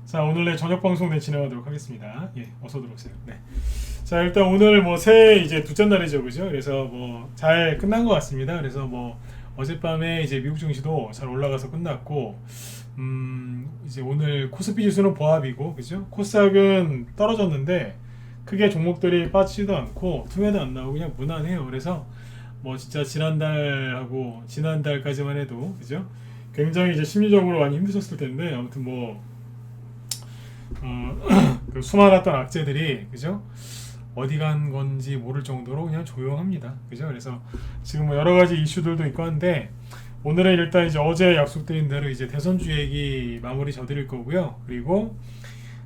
자, 오늘의 저녁 방송 진행하도록 하겠습니다. 예, 어서 들어오세요. 네. 자, 일단 오늘 뭐 새해 이제 둘째 날이죠, 그죠? 그래서 뭐 잘 끝난 것 같습니다. 그래서 뭐 어젯밤에 이제 미국 증시도 잘 올라가서 끝났고, 이제 오늘 코스피 지수는 보합이고, 그죠? 코스닥은 떨어졌는데 크게 종목들이 빠지지도 않고 투매도 안 나오고 그냥 무난해요. 그래서 뭐 진짜 지난달하고 지난달까지만 해도, 그죠? 굉장히 이제 심리적으로 많이 힘드셨을 텐데 아무튼 뭐 그 수많았던 악재들이, 그죠? 어디 간 건지 모를 정도로 그냥 조용합니다. 그죠? 그래서 지금 뭐 여러 가지 이슈들도 있고 한데, 오늘은 일단 이제 어제 약속드린 대로 이제 대선주 얘기 마무리 져드릴 거고요. 그리고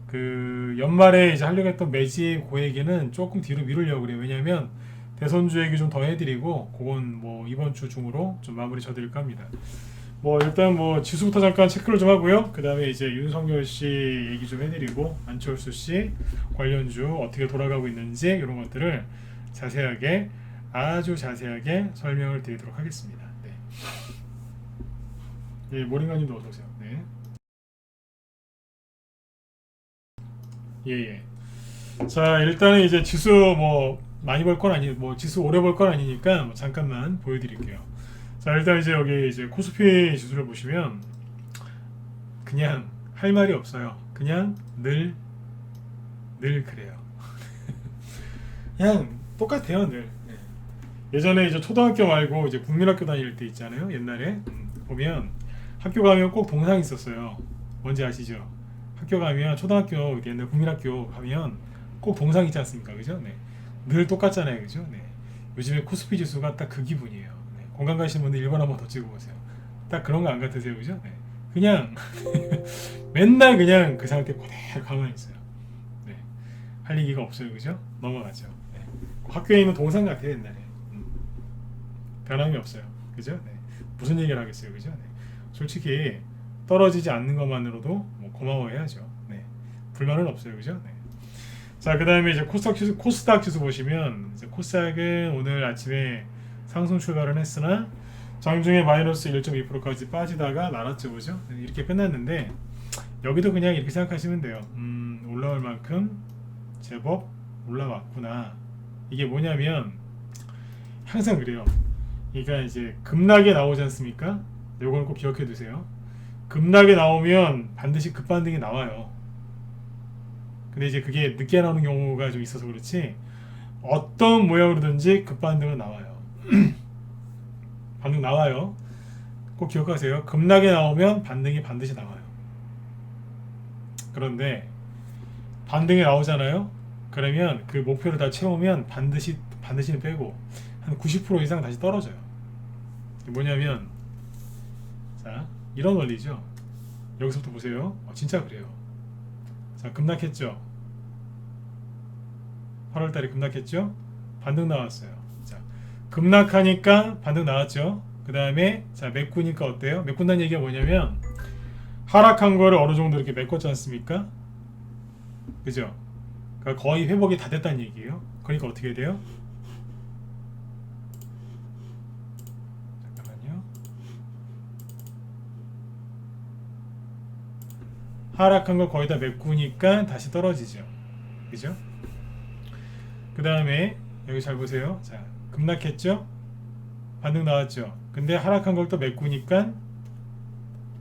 그 연말에 이제 하려고 했던 매직 그 얘기는 조금 뒤로 미루려고 그래요. 왜냐면 대선주 얘기 좀 더 해드리고, 그건 뭐 이번 주 중으로 좀 마무리 져드릴까 합니다. 뭐 일단 뭐 지수부터 잠깐 체크를 좀 하고요. 그 다음에 이제 윤석열 씨 얘기 좀 해드리고, 안철수 씨 관련주 어떻게 돌아가고 있는지 이런 것들을 자세하게, 아주 자세하게 설명을 드리도록 하겠습니다. 네. 예, 모링가님도 어서 오세요. 네. 예, 예. 자, 일단은 이제 지수 뭐 많이 볼 건 아니, 뭐 지수 오래 볼 건 아니니까 뭐 잠깐만 보여드릴게요. 자, 일단 이제 여기 이제 코스피 지수를 보시면 그냥 할 말이 없어요. 그냥 늘 그래요. 그냥 똑같아요, 늘. 네. 예전에 이제 초등학교 말고 이제 국민학교 다닐 때 있잖아요. 옛날에 보면 학교 가면 꼭 동상 있었어요. 뭔지 아시죠? 학교 가면 초등학교 옛날 국민학교 가면 꼭 동상 있지 않습니까? 그죠? 네. 늘 똑같잖아요, 그죠? 네. 요즘에 코스피 지수가 딱 그 기분이에요. 네. 공감 가시는 분들 1번 한번 더 찍어보세요. 딱 그런 거 안 같으세요, 그죠? 네. 그냥 맨날 그냥 그 상태 그대로 가만히 있어요. 네. 할 얘기가 없어요, 그죠? 넘어가죠. 네. 학교에 있는 동상 같아요, 옛날에. 변함이 없어요, 그죠? 네. 무슨 얘기를 하겠어요, 그죠? 네. 솔직히 떨어지지 않는 것만으로도 뭐 고마워해야죠. 네. 불만은 없어요, 그죠? 네. 자, 그 다음에 이제 코스닥 지수 보시면, 이제 코스닥은 오늘 아침에 상승 출발을 했으나 장중에 마이너스 1.2%까지 빠지다가 날았죠, 그죠? 이렇게 끝났는데, 여기도 그냥 이렇게 생각하시면 돼요. 올라올 만큼 제법 올라왔구나. 이게 뭐냐면 항상 그래요. 그러니까 이제 급락에 나오지 않습니까? 요걸 꼭 기억해 두세요. 급락에 나오면 반드시 급반등이 나와요. 근데 이제 그게 늦게 나오는 경우가 좀 있어서 그렇지, 어떤 모양으로든지 급반등은 나와요. 반등 나와요. 꼭 기억하세요. 급락에 나오면 반등이 반드시 나와요. 그런데 반등이 나오잖아요. 그러면 그 목표를 다 채우면 반드시는 빼고 한 90% 이상 다시 떨어져요. 뭐냐면, 자, 이런 원리죠. 여기서부터 보세요. 진짜 그래요. 자, 급락했죠. 8월달에 급락했죠. 반등 나왔어요. 자, 급락하니까 반등 나왔죠. 그 다음에 자, 메꾸니까 어때요? 메꾼다는 얘기가 뭐냐면 하락한 거를 어느 정도 이렇게 메꿨지 않습니까? 그죠? 그러니까 거의 회복이 다 됐다는 얘기예요. 그러니까 어떻게 돼요? 잠깐만요. 하락한 거 거의 다 메꾸니까 다시 떨어지죠. 그죠? 그 다음에 여기 잘 보세요. 자, 급락했죠? 반등 나왔죠? 근데 하락한 걸 또 메꾸니까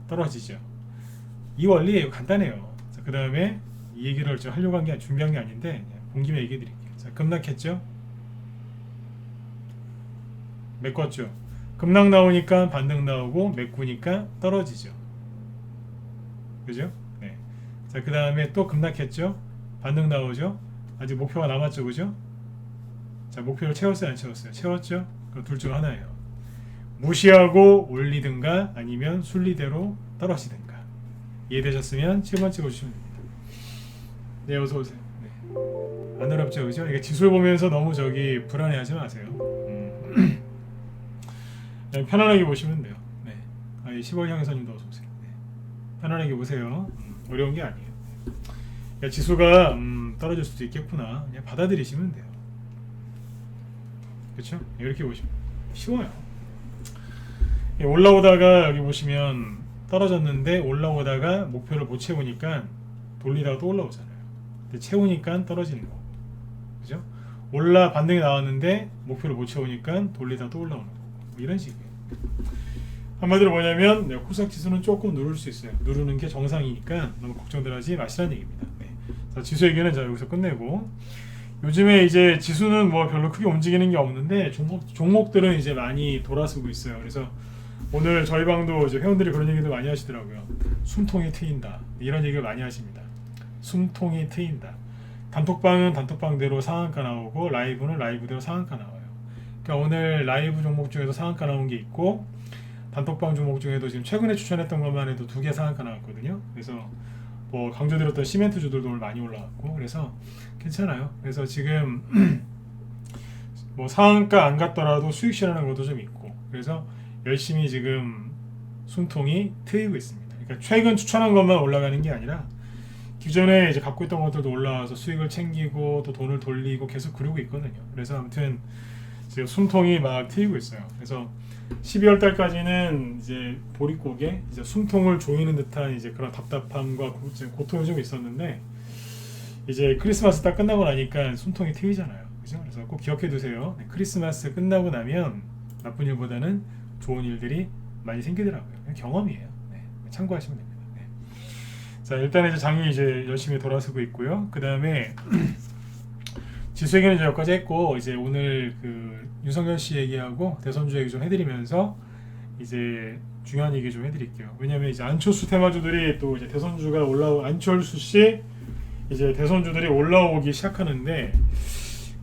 떨어지죠. 이 원리예요. 간단해요. 자, 그 다음에 이 얘기를 좀 하려고 한 게 준비한 게 아닌데 그냥 본 김에 얘기해 드릴게요. 자, 급락했죠? 메꿨죠? 급락 나오니까 반등 나오고 메꾸니까 떨어지죠. 그죠? 네. 자, 그 다음에 또 급락했죠? 반등 나오죠? 아직 목표가 남았죠, 그죠? 자, 목표를 채웠어요, 안 채웠어요? 채웠죠? 그럼 둘 중 하나예요. 무시하고 올리든가 아니면 순리대로 떨어지든가. 이해되셨으면 7번 찍어주시면 됩니다. 네, 어서 오세요. 네. 안 어렵죠, 그죠? 이게 지수를 보면서 너무 불안해하지 마세요. 그냥 편안하게 보시면 돼요. 네. 10월 향해서님도 어서 오세요. 네. 편안하게 보세요. 어려운 게 아니에요. 야, 지수가 떨어질 수도 있겠구나. 그냥 받아들이시면 돼요. 그렇죠? 이렇게 보시면 쉬워요. 올라오다가 여기 보시면 떨어졌는데 올라오다가 목표를 못 채우니까 돌리다가 또 올라오잖아요. 근데 채우니까 떨어지는 거고, 그죠? 반등이 나왔는데 목표를 못 채우니까 돌리다 또 올라오는 거고, 뭐 이런 식이에요. 한마디로 뭐냐면 코스닥 지수는 조금 누를 수 있어요. 누르는 게 정상이니까 너무 걱정들 하지 마시라는 얘기입니다. 네. 자, 지수 얘기는 자 여기서 끝내고, 요즘에 이제 지수는 뭐 별로 크게 움직이는 게 없는데 종목들은 이제 많이 돌아서고 있어요. 그래서 오늘 저희 방도 이제 회원들이 그런 얘기도 많이 하시더라고요. 숨통이 트인다, 이런 얘기를 많이 하십니다. 숨통이 트인다. 단톡방은 단톡방대로 상한가 나오고 라이브는 라이브대로 상한가 나와요. 그러니까 오늘 라이브 종목 중에도 상한가 나온 게 있고, 단톡방 종목 중에도 지금 최근에 추천했던 것만 해도 2개 상한가 나왔거든요. 그래서 뭐 강조드렸던 시멘트주들도 오늘 많이 올라왔고, 그래서 괜찮아요. 그래서 지금 뭐 상한가 안 갔더라도 수익 실현하는 것도 좀 있고, 그래서 열심히 지금 숨통이 트이고 있습니다. 그러니까 최근 추천한 것만 올라가는 게 아니라 기존에 이제 갖고 있던 것들도 올라와서 수익을 챙기고 또 돈을 돌리고 계속 그러고 있거든요. 그래서 아무튼 지금 숨통이 막 트이고 있어요. 그래서 12월 달까지는 이제 보릿고개, 이제 숨통을 조이는 듯한 이제 그런 답답함과 고통이 좀 있었는데, 이제 크리스마스 딱 끝나고 나니까 숨통이 트이잖아요. 그죠? 그래서 꼭 기억해 두세요. 네, 크리스마스 끝나고 나면 나쁜 일보다는 좋은 일들이 많이 생기더라고요. 그냥 경험이에요. 네, 참고하시면 됩니다. 네. 자, 일단 이제 장이 이제 열심히 돌아서고 있고요. 그 다음에 지수 얘기는 이제 여기까지 했고, 이제 오늘 그 윤석열 씨 얘기하고 대선주 얘기 좀 해드리면서 이제 중요한 얘기 좀 해드릴게요. 왜냐면 이제 안철수 테마주들이 또 이제 대선주가 안철수 씨 이제 대선주들이 올라오기 시작하는데,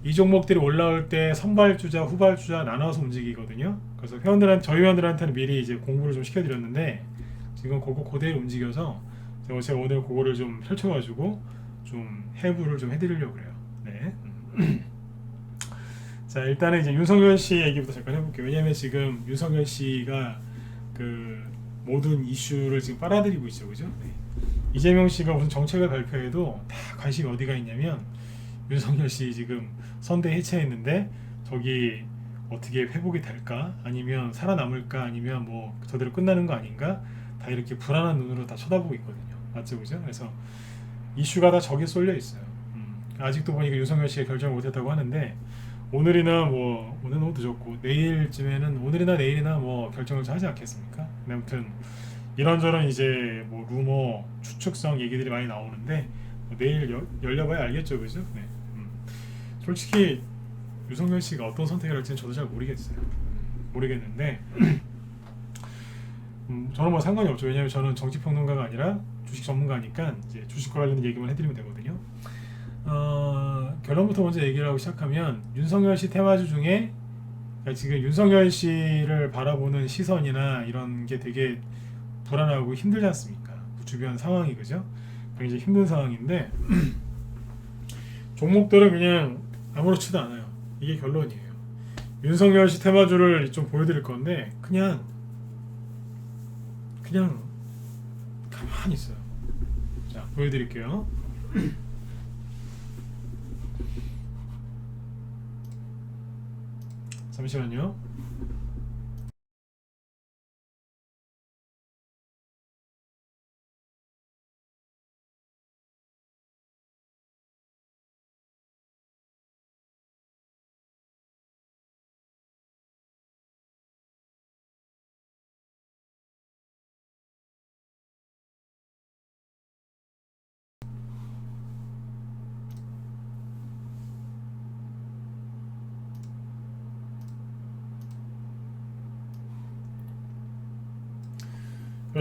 이 종목들이 올라올 때 선발주자, 후발주자 나눠서 움직이거든요. 그래서 저희 회원들한테는 미리 이제 공부를 좀 시켜드렸는데, 지금 그거 그대로 움직여서 제가 오늘 그거를 좀 펼쳐가지고 좀 해부를 좀 해드리려고 그래요. 네. 자, 일단은 이제 윤석열 씨 얘기부터 잠깐 해볼게요. 왜냐면 지금 윤석열 씨가 그 모든 이슈를 지금 빨아들이고 있죠, 그죠? 네. 이재명 씨가 무슨 정책을 발표해도 다 관심이 어디가 있냐면, 윤석열 씨 지금 선대 해체했는데 저기 어떻게 회복이 될까? 아니면 살아남을까? 아니면 뭐 저대로 끝나는 거 아닌가? 다 이렇게 불안한 눈으로 다 쳐다보고 있거든요. 맞죠, 그죠? 그래서 이슈가 다 저기에 쏠려 있어요. 아직도 보니까 윤석열 씨가 결정을 못했다고 하는데, 오늘은 너무 늦었고 내일쯤에는, 오늘이나 내일이나 뭐 결정을 하지 않겠습니까? 아무튼 이런저런 이제 뭐 루머, 추측성 얘기들이 많이 나오는데, 내일 열려봐야 알겠죠, 그죠? 네. 솔직히 윤석열 씨가 어떤 선택을 할지는 저도 잘 모르겠어요. 모르겠는데 저는 뭐 상관이 없죠. 왜냐하면 저는 정치평론가가 아니라 주식 전문가니까 이제 주식과 관련된 얘기만 해드리면 되거든요. 결론부터 먼저 얘기를 하고 시작하면, 윤석열 씨 테마주 중에, 그러니까 지금 윤석열 씨를 바라보는 시선이나 이런 게 되게 불안하고 힘들지 않습니까? 주변 상황이, 그죠? 굉장히 힘든 상황인데 종목들은 그냥 아무렇지도 않아요. 이게 결론이에요. 윤석열 씨 테마주를 좀 보여드릴 건데 그냥 가만히 있어요. 자, 보여드릴게요. 잠시만요.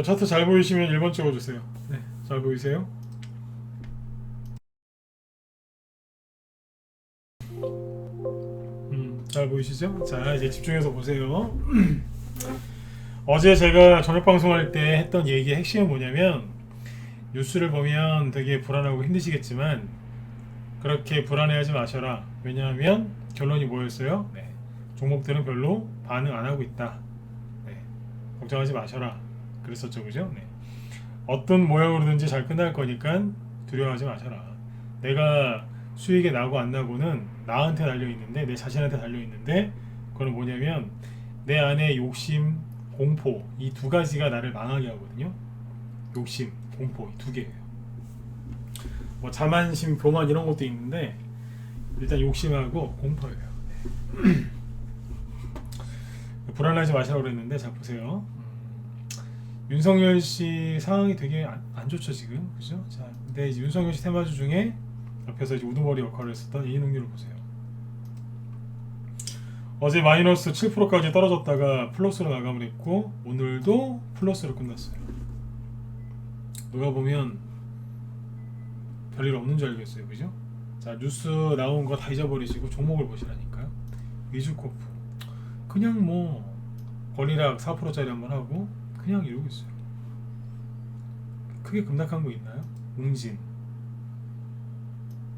차트 잘 보이시면 1번 찍어주세요. 네, 잘 보이세요? 잘 보이시죠? 자, 이제 집중해서 보세요. 어제 제가 저녁 방송할 때 했던 얘기의 핵심은 뭐냐면, 뉴스를 보면 되게 불안하고 힘드시겠지만 그렇게 불안해하지 마셔라. 왜냐하면 결론이 뭐였어요? 네, 종목들은 별로 반응 안 하고 있다. 네, 걱정하지 마셔라. 그랬었죠, 그죠? 네. 어떤 모양으로든지 잘 끝날 거니까 두려워하지 마셔라. 내가 수익이 나고 안 나고는 나한테 달려 있는데, 내 자신한테 달려 있는데, 그건 뭐냐면 내 안에 욕심, 공포, 이 두 가지가 나를 망하게 하거든요. 욕심, 공포, 이 두 개예요. 뭐 자만심, 교만 이런 것도 있는데 일단 욕심하고 공포예요. 불안하지 마시라고 그랬는데 자 보세요. 윤석열 씨 상황이 되게 안 좋죠 지금, 그죠? 자, 근데 이제 윤석열 씨 테마주 중에 옆에서 이제 우두머리 역할을 했었던 이인웅률을 보세요. 어제 마이너스 7%까지 떨어졌다가 플러스로 마감을 했고 오늘도 플러스로 끝났어요. 누가 보면 별일 없는 줄 알겠어요, 그죠? 자, 뉴스 나온 거 다 잊어버리시고 종목을 보시라니까요. 위주코프 그냥 뭐 권리락 4%짜리 한번 하고 그냥 이러고 있어요. 크게 급락한 거 있나요? 웅진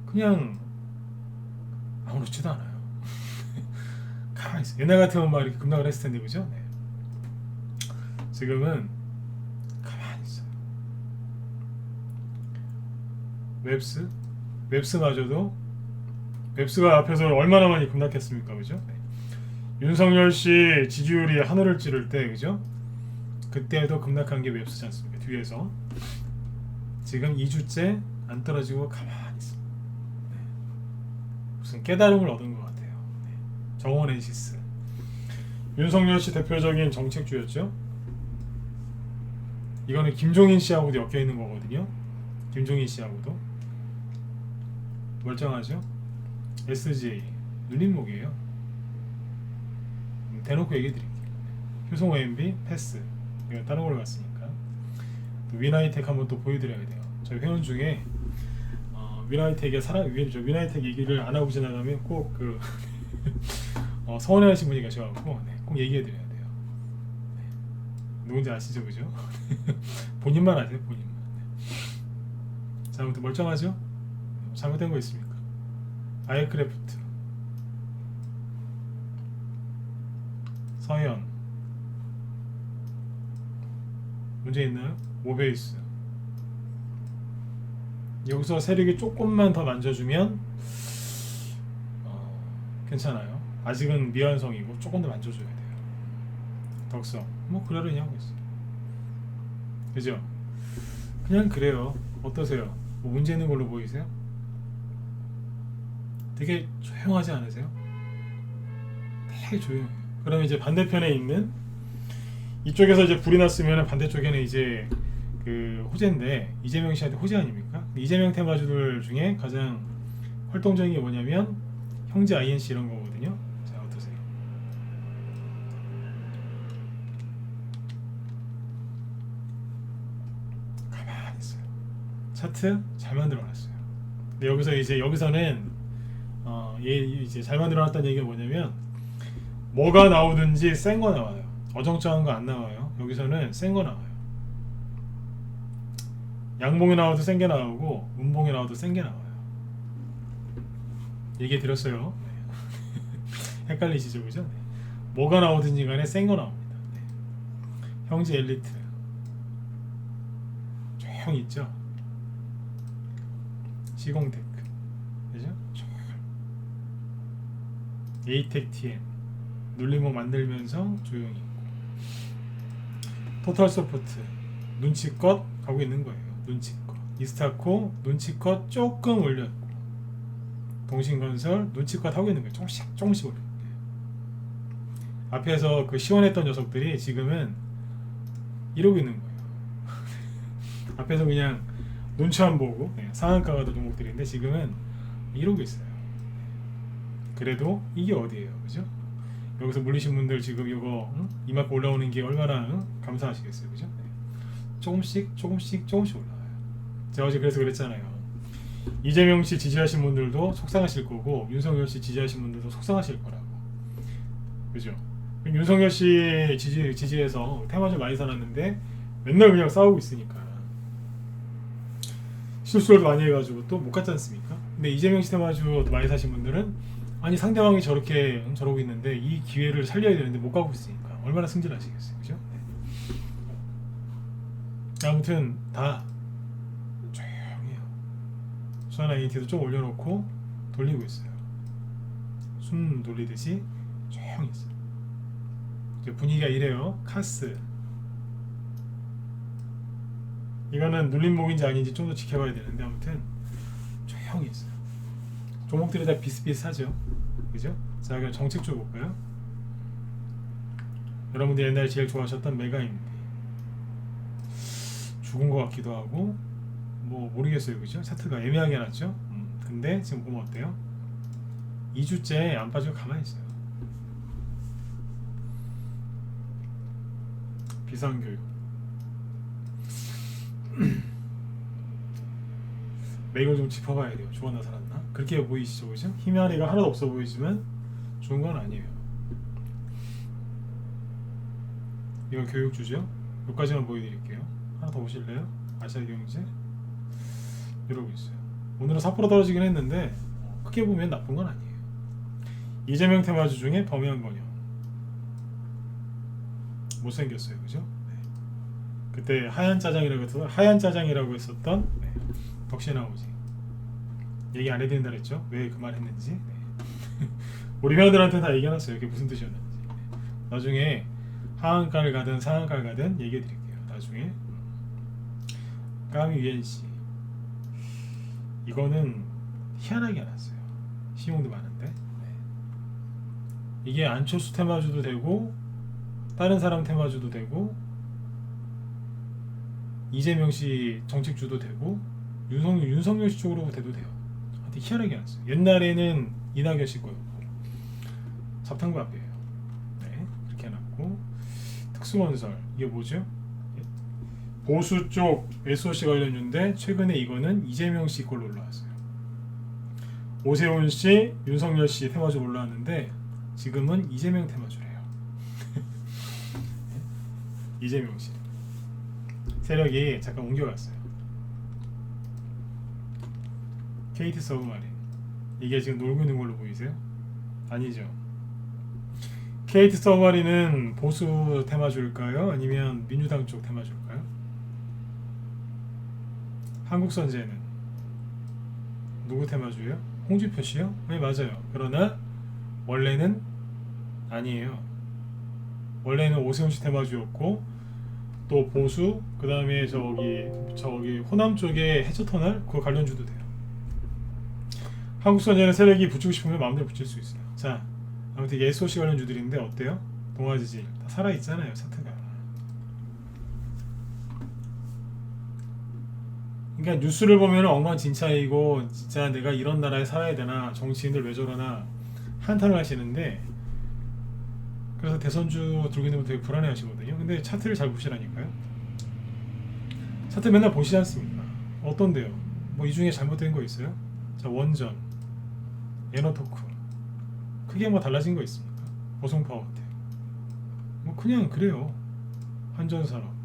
그냥 아무렇지도 않아요. 가만히 있어요. 옛날 같으면 막 이렇게 급락을 했을 텐데, 그죠? 네. 지금은 가만히 있어요. 웹스마저도 웹스가 앞에서 얼마나 많이 급락했습니까, 그죠? 네. 윤석열 씨 지지율이 하늘을 찌를 때, 그죠? 그때도 급락한 게 웹스지 않습니까? 뒤에서 지금 2주째 안 떨어지고 가만히 있습니다. 네. 무슨 깨달음을 얻은 것 같아요. 네. 정원 엔시스 윤석열 씨 대표적인 정책주였죠. 이거는 김종인 씨하고도 엮여 있는 거거든요. 김종인 씨하고도 멀쩡하죠. SJ 눌림목이에요. 대놓고 얘기 드릴게요. 효성 OMB 패스. 이건 다른 걸로 갔으니까. 또 위나이텍 한번 또 보여드려야 돼요. 저희 회원 중에 위나이텍의 위나이텍 얘기를 안 하고 지나가면 꼭 그 서운해하신 분이 계셔갖고 네, 꼭 얘기해드려야 돼요. 네. 누군지 아시죠, 그죠? 본인만 아세요, 본인만. 네. 자, 아무튼 멀쩡하죠? 잘못된 거 있습니까? 아이크래프트, 서현 문제 있나요? 모베이스 여기서 세력이 조금만 더 만져주면 괜찮아요. 아직은 미완성이고 조금 더 만져줘야 돼요. 덕성 뭐 그러려니 하고 있어요. 그죠? 그냥 그래요. 어떠세요? 뭐 문제 있는 걸로 보이세요? 되게 조용하지 않으세요? 되게 조용해요. 그러면 이제 반대편에 있는 이쪽에서 이제 불이 났으면 반대쪽에는 이제 그 호재인데 이재명 씨한테 호재 아닙니까? 이재명 테마주들 중에 가장 활동적인 게 뭐냐면 형제 INC 이런 거거든요. 자, 어떠세요? 가만히 있어요. 차트 잘 만들어놨어요. 근데 여기서는 얘 이제 잘 만들어놨다는 얘기가 뭐냐면 뭐가 나오든지 센 거 나와요. 어정쩡한 거 안 나와요. 여기서는 센 거 나와요. 양봉이 나와도 센 게 나오고 음봉이 나와도 센 게 나와요. 얘기해 드렸어요. 네. 헷갈리시죠, 그죠? 네. 뭐가 나오든지 간에 센 거 나옵니다. 네. 형제 엘리트 조용 있죠. 시공테크, 그죠? 에이텍 TM 눌림목 만들면서 조용히 있고 토탈 소프트 눈치껏 가고 있는 거예요. 눈치껏 이스타코 눈치껏 조금 올렸고 동신건설 눈치껏 하고 있는 거예요. 조금씩 올려. 앞에서 그 시원했던 녀석들이 지금은 이러고 있는 거예요. 앞에서 그냥 눈치 안 보고 상한가가 더 종목들인데 지금은 이러고 있어요. 그래도 이게 어디예요, 그죠? 여기서 물리신 분들 지금 이거 이만큼 올라오는 게 얼마나 감사하시겠어요, 그죠? 네. 조금씩 올라와요. 제가 어제 그래서 그랬잖아요. 이재명 씨 지지하신 분들도 속상하실 거고 윤석열 씨 지지하신 분들도 속상하실 거라고, 그죠? 윤석열 씨 지지해서 테마주 많이 사놨는데 맨날 그냥 싸우고 있으니까 실수를 많이 해가지고 또 못 갔지 않습니까? 근데 이재명 씨 테마주 많이 사신 분들은 아니 상대방이 저러고 있는데 이 기회를 살려야 되는데 못 가고 있으니까 얼마나 승질나시겠어요, 그죠? 네. 아무튼 다 조용해요. 수완 INT도 좀 올려놓고 돌리고 있어요. 숨 돌리듯이 조용히 있어요. 이제 분위기가 이래요. 카스 이거는 눌림목인지 아닌지 좀 더 지켜봐야 되는데 아무튼 조용히 있어요. 종목들이 다 비슷비슷하죠. 그죠? 자, 그럼 정책 쪽 볼까요? 여러분들 옛날에 제일 좋아하셨던 메가입니다. 죽은 것 같기도 하고 뭐 모르겠어요. 그죠? 차트가 애매하게 났죠? 근데 지금 보면 어때요? 2주째 안 빠지고 가만히 있어요. 비상교육 이걸 좀 짚어봐야 돼요. 죽었나 살았나? 그렇게 보이시죠? 그죠? 희미하리가 하나도 없어 보이지만 좋은 건 아니에요. 이건 교육주죠? 여기까지만 보여드릴게요. 하나 더 보실래요? 아시아경제 이러고 있어요. 오늘은 4% 떨어지긴 했는데 크게 보면 나쁜 건 아니에요. 이재명 테마주 중에 범양건영 못생겼어요. 그죠? 네. 그때 하얀 짜장이라고 했었던 네. 덕신아우지 얘기 안 해야 된다 그랬죠? 왜 그 말 했는지 네. 우리 회원들한테 다 얘기해놨어요. 이게 무슨 뜻이었는지. 네. 나중에 하한가를 가든 상한가를 가든 얘기해 드릴게요. 나중에 까미 UNC 이거는 희한하게 안 왔어요. 신용도 많은데 네. 이게 안철수 테마주도 되고 다른 사람 테마주도 되고 이재명 씨 정책주도 되고 윤석열 씨 쪽으로 돼도 돼요. 하여튼 희한하게 안 왔어요. 옛날에는 이낙연 씨 거였고 잡탕구 앞이에요. 네, 그렇게 해놨고 특수건설 이게 뭐죠? 보수 쪽 SOC 관련주인데 최근에 이거는 이재명 씨 걸로 올라왔어요. 오세훈 씨, 윤석열 씨 테마주 올라왔는데 지금은 이재명 테마주래요. 이재명 씨 세력이 잠깐 옮겨갔어요. KT 서브마린 이게 지금 놀고 있는 걸로 보이세요? 아니죠. KT 서브마린은 보수 테마주일까요? 아니면 민주당 쪽 테마주일까요? 한국선제는 누구 테마주예요? 홍준표 씨요? 네 맞아요. 그러나 원래는 아니에요. 원래는 오세훈 씨 테마주였고 또 보수 그 다음에 저기 호남 쪽에 해저터널 그거 관련주도 돼요. 한국선제는 세력이 붙이고 싶으면 마음대로 붙일 수 있어요. 자 아무튼 이게 SOC 관련주들인데 어때요? 동아지질 다 살아있잖아요. 차트가. 그러니까 뉴스를 보면 엉망진창이고 진짜 내가 이런 나라에 살아야 되나 정치인들 왜 저러나 한탄을 하시는데 그래서 대선주 들고 있는 분 되게 불안해 하시거든요. 근데 차트를 잘 보시라니까요. 차트 맨날 보시지 않습니까? 어떤데요? 뭐 이 중에 잘못된 거 있어요? 자 원전, 에너토크 크게 뭐 달라진 거 있습니까? 보송파워텍 뭐 그냥 그래요. 한전산업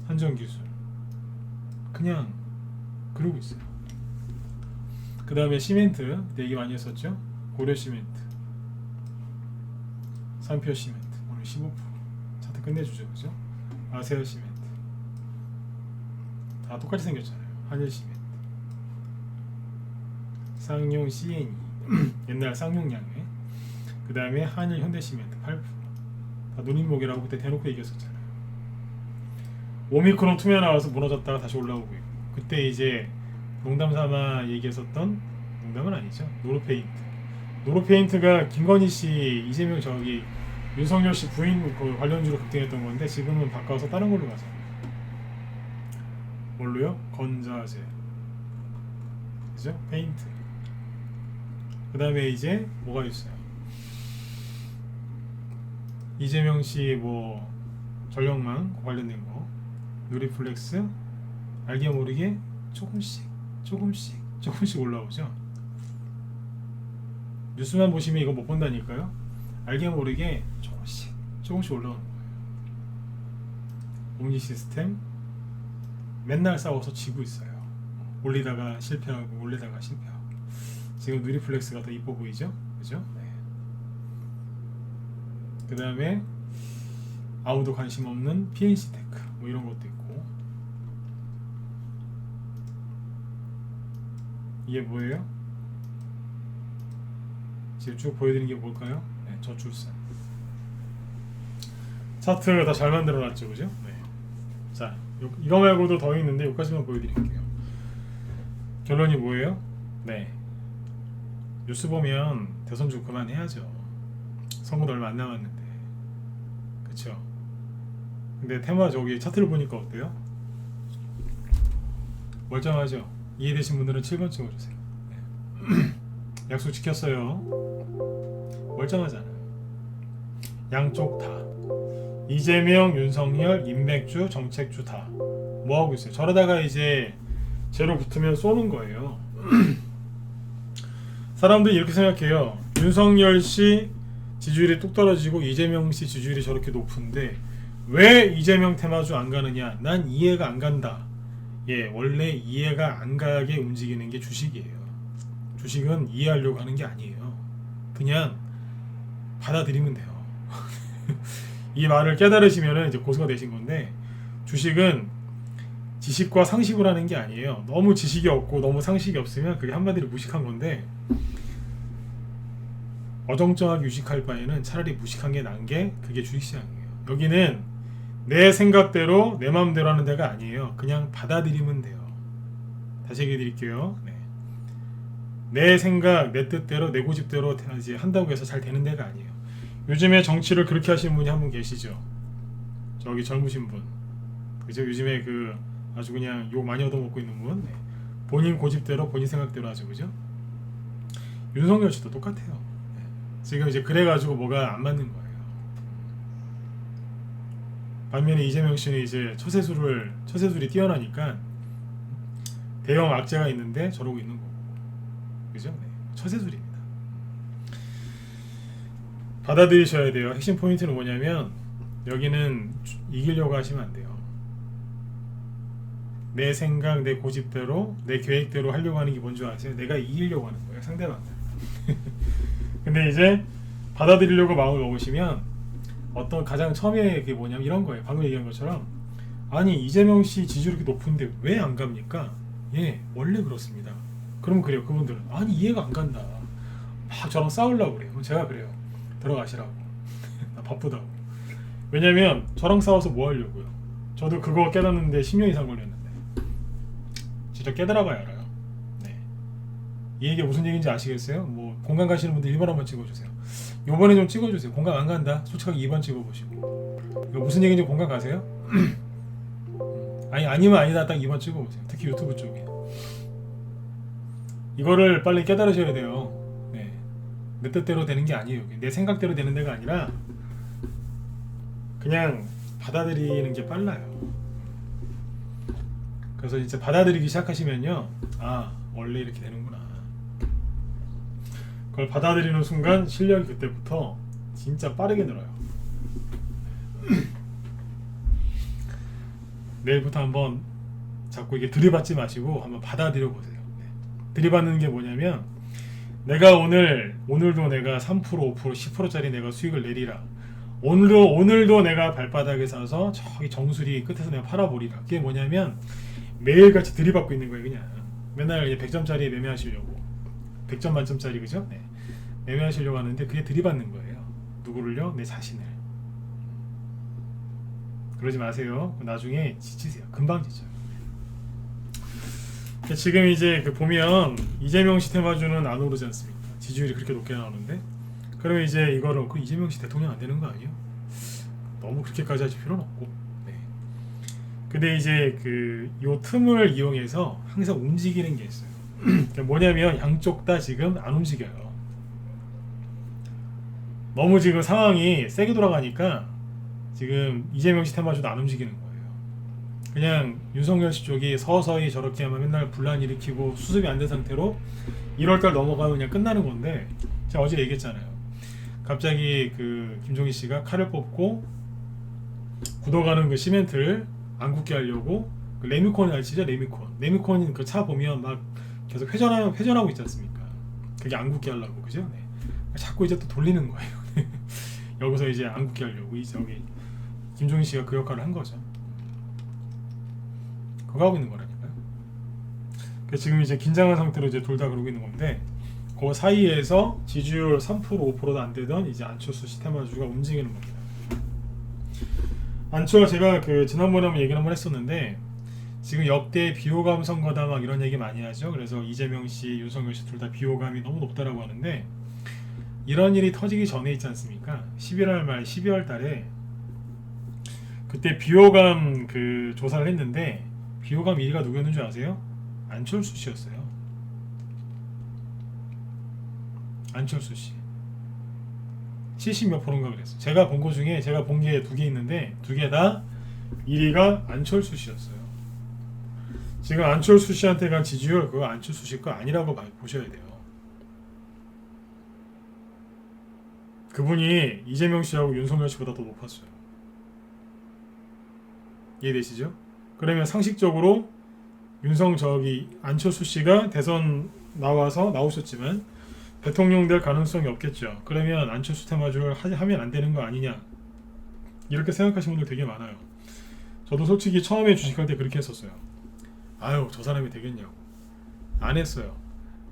한전기술 그냥 그러고 있어요. 그 다음에 시멘트 얘기 많이 했었죠. 고려시멘트 산표시멘트 오늘 15% 차트 끝내주죠. 그죠? 아세아시멘트 다 똑같이 생겼잖아요. 한일시멘트 쌍용 CNE 옛날 쌍용양회 그 다음에 한일 현대시멘트 8% 다 누님목이라고 그때 대놓고 얘기했었잖아요. 오미크론 투매 나와서 무너졌다가 다시 올라오고 있고 그때 이제 농담삼아 얘기했었던 농담은 아니죠. 노르페인트가 김건희 씨 이재명 윤석열 씨 부인 그 관련주로 급등했던 건데 지금은 바꿔서 다른 걸로 가서 뭘로요? 건자재 그죠? 페인트 그 다음에 이제 뭐가 있어요? 이재명 씨 뭐 전력망 관련된 거 누리플렉스 알게 모르게 조금씩 올라오죠. 뉴스만 보시면 이거 못 본다니까요. 알게 모르게 조금씩 올라오는 거예요. 옴니 시스템 맨날 싸워서 지고 있어요. 올리다가 실패하고 지금 누리플렉스가 더 이뻐 보이죠? 그죠? 네. 그 다음에 아무도 관심 없는 PNC 테크 뭐 이런 것도 있고 이게 뭐예요? 지금 쭉 보여드리는 게 뭘까요? 네, 저출산 차트 다 잘 만들어놨죠, 그죠? 네. 자, 이거 말고도 더 있는데 여기까지만 보여드릴게요. 결론이 뭐예요? 네. 뉴스 보면 대선 좀 그만해야죠. 선거도 얼마 안 남았는데. 그쵸? 근데 테마 저기 차트를 보니까 어때요? 멀쩡하죠? 이해되신 분들은 7번 찍어주세요. 네. 약속 지켰어요. 멀쩡하잖아요. 양쪽 다. 이재명, 윤석열, 인맥주, 정책주 다. 뭐하고 있어요? 저러다가 이제 제로 붙으면 쏘는 거예요. 사람들이 이렇게 생각해요. 윤석열 씨 지지율이 뚝 떨어지고 이재명 씨 지지율이 저렇게 높은데 왜 이재명 테마주 안 가느냐? 난 이해가 안 간다. 예, 원래 이해가 안 가게 움직이는 게 주식이에요. 주식은 이해하려고 하는 게 아니에요. 그냥 받아들이면 돼요. 이 말을 깨달으시면 이제 고수가 되신 건데, 주식은 지식과 상식으로 하는 게 아니에요. 너무 지식이 없고 너무 상식이 없으면 그게 한마디로 무식한 건데, 어정쩡하게 유식할 바에는 차라리 무식한 게 나은 게 그게 주식시장이에요. 여기는 내 생각대로 내 마음대로 하는 데가 아니에요. 그냥 받아들이면 돼요. 다시 얘기해 드릴게요. 네. 내 생각, 내 뜻대로, 내 고집대로 이제 한다고 해서 잘 되는 데가 아니에요. 요즘에 정치를 그렇게 하시는 분이 한 분 계시죠. 저기 젊으신 분. 그죠? 요즘에 그 아주 그냥 욕 많이 얻어먹고 있는 분. 네. 본인 고집대로, 본인 생각대로 하죠. 그죠? 윤석열 씨도 똑같아요. 네. 지금 이제 그래가지고 뭐가 안 맞는 거예요. 반면에 이재명 씨는 이제 처세술이 뛰어나니까 대형 악재가 있는데 저러고 있는 거고. 그죠? 네. 처세술입니다. 받아들이셔야 돼요. 핵심 포인트는 뭐냐면 여기는 이기려고 하시면 안 돼요. 내 생각, 내 고집대로, 내 계획대로 하려고 하는 게 뭔지 아세요? 내가 이기려고 하는 거예요. 상대방을. 근데 이제 받아들이려고 마음을 먹으시면 어떤 가장 처음에 그게 뭐냐면 이런 거예요. 방금 얘기한 것처럼 아니 이재명 씨 지지율이 이렇게 높은데 왜 안 갑니까? 예, 원래 그렇습니다. 그럼 그래요. 그분들은 아니 이해가 안 간다. 막 저랑 싸우려고 그래요. 제가 그래요. 들어가시라고. 나 바쁘다고. 왜냐면 저랑 싸워서 뭐 하려고요. 저도 그거 깨닫는데 10년 이상 걸렸는데 진짜 깨달아봐야 알아요. 네. 이 얘기가 무슨 얘기인지 아시겠어요? 뭐 공감 가시는 분들 1번 한번 찍어주세요. 요번에 좀 찍어주세요. 공감 안 간다? 솔직하게 2번 찍어보시고. 이거 무슨 얘기인지 공감 가세요? 아니면 아니다. 딱 2번 찍어보세요. 특히 유튜브 쪽에. 이거를 빨리 깨달으셔야 돼요. 네. 내 뜻대로 되는 게 아니에요. 내 생각대로 되는 데가 아니라 그냥 받아들이는 게 빨라요. 그래서 이제 받아들이기 시작하시면요, 아 원래 이렇게 되는구나. 그걸 받아들이는 순간 실력이 그때부터 진짜 빠르게 늘어요. 내일부터 한번 자꾸 이게 들이받지 마시고 한번 받아들여 보세요. 네. 들이받는 게 뭐냐면 내가 오늘도 내가 3%, 5%, 10%짜리 내가 수익을 내리라. 오늘도 내가 발바닥에 서서 저기 정수리 끝에서 내가 팔아버리라. 그게 뭐냐면 매일같이 들이받고 있는 거예요. 그냥 맨날 이제 100점짜리 매매하시려고 100점 만점짜리 그죠? 네. 매매하시려고 하는데 그게 들이받는 거예요. 누구를요? 내 자신을. 그러지 마세요. 나중에 지치세요. 금방 지쳐요. 지금 이제 보면 이재명 씨 테마주는 안 오르지 않습니까? 지지율이 그렇게 높게 나오는데 그러면 이제 이거를 그 이재명 씨 대통령 안 되는 거 아니에요? 너무 그렇게까지 하실 필요는 없고. 네. 근데 이제 요 틈을 이용해서 항상 움직이는 게 있어요. 뭐냐면 양쪽 다 지금 안 움직여요. 너무 지금 상황이 세게 돌아가니까 지금 이재명 씨 테마주도 안 움직이는 거예요. 그냥 윤석열 씨 쪽이 서서히 저렇게 하면 맨날 분란 일으키고 수습이 안 된 상태로 1월달 넘어가면 그냥 끝나는 건데 제가 어제 얘기했잖아요. 갑자기 김종희 씨가 칼을 뽑고 굳어가는 그 시멘트를 안 굳게 하려고 레미콘 아시죠? 레미콘 그 차 보면 막 계속 회전하고 있지 않습니까? 그게 안 굳게 하려고 그죠? 네. 자꾸 이제 또 돌리는 거예요. 여기서 이제 안 굳게 하려고 저기 김종희 씨가 그 역할을 한 거죠. 그거 하고 있는 거라니까요. 그래서 지금 이제 긴장한 상태로 이제 돌다 그러고 있는 건데 그 사이에서 지지율 3% 5%도 안 되던 이제 안철수 시테마주가 움직이는 겁니다. 안철수가 제가 지난번에 한번 얘기를 한번 했었는데 지금 역대 비호감 선거다 막 이런 얘기 많이 하죠. 그래서 이재명 씨, 윤석열 씨 둘 다 비호감이 너무 높다라고 하는데 이런 일이 터지기 전에 있지 않습니까? 11월 말 12월 달에 그때 비호감 그 조사를 했는데 비호감 1위가 누구였는 줄 아세요? 안철수 씨였어요. 안철수 씨. 70몇 프로인가 그랬어요. 제가 본 거 중에 제가 본 게 두 개 있는데 두 개 다 1위가 안철수 씨였어요. 지금 안철수 씨한테 간 지지율 그거 안철수 씨 거 아니라고 보셔야 돼요. 그분이 이재명 씨하고 윤석열 씨보다 더 높았어요. 이해되시죠? 그러면 상식적으로 안철수 씨가 대선 나오셨지만 대통령 될 가능성이 없겠죠. 그러면 안철수 테마주를 하면 안 되는 거 아니냐 이렇게 생각하시는 분들 되게 많아요. 저도 솔직히 처음에 주식할 때 그렇게 했었어요. 아유 저 사람이 되겠냐고 안 했어요.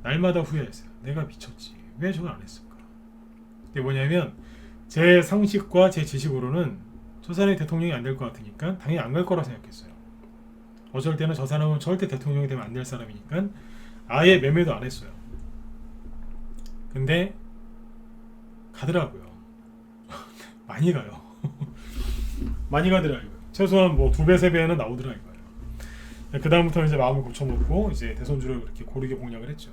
날마다 후회했어요. 내가 미쳤지 왜 저걸 안 했을까. 근데 뭐냐면 제 상식과 제 지식으로는 저 사람이 대통령이 안 될 것 같으니까 당연히 안 갈 거라 생각했어요. 어쩔 때는 저 사람은 절대 대통령이 되면 안 될 사람이니까 아예 매매도 안 했어요. 근데 가더라고요. 많이 가요. 많이 가더라고요. 최소한 뭐 2배, 3배는 나오더라고요. 그 다음부터는 이제 마음을 고쳐먹고 이제 대선주를 그렇게 고르게 공략을 했죠.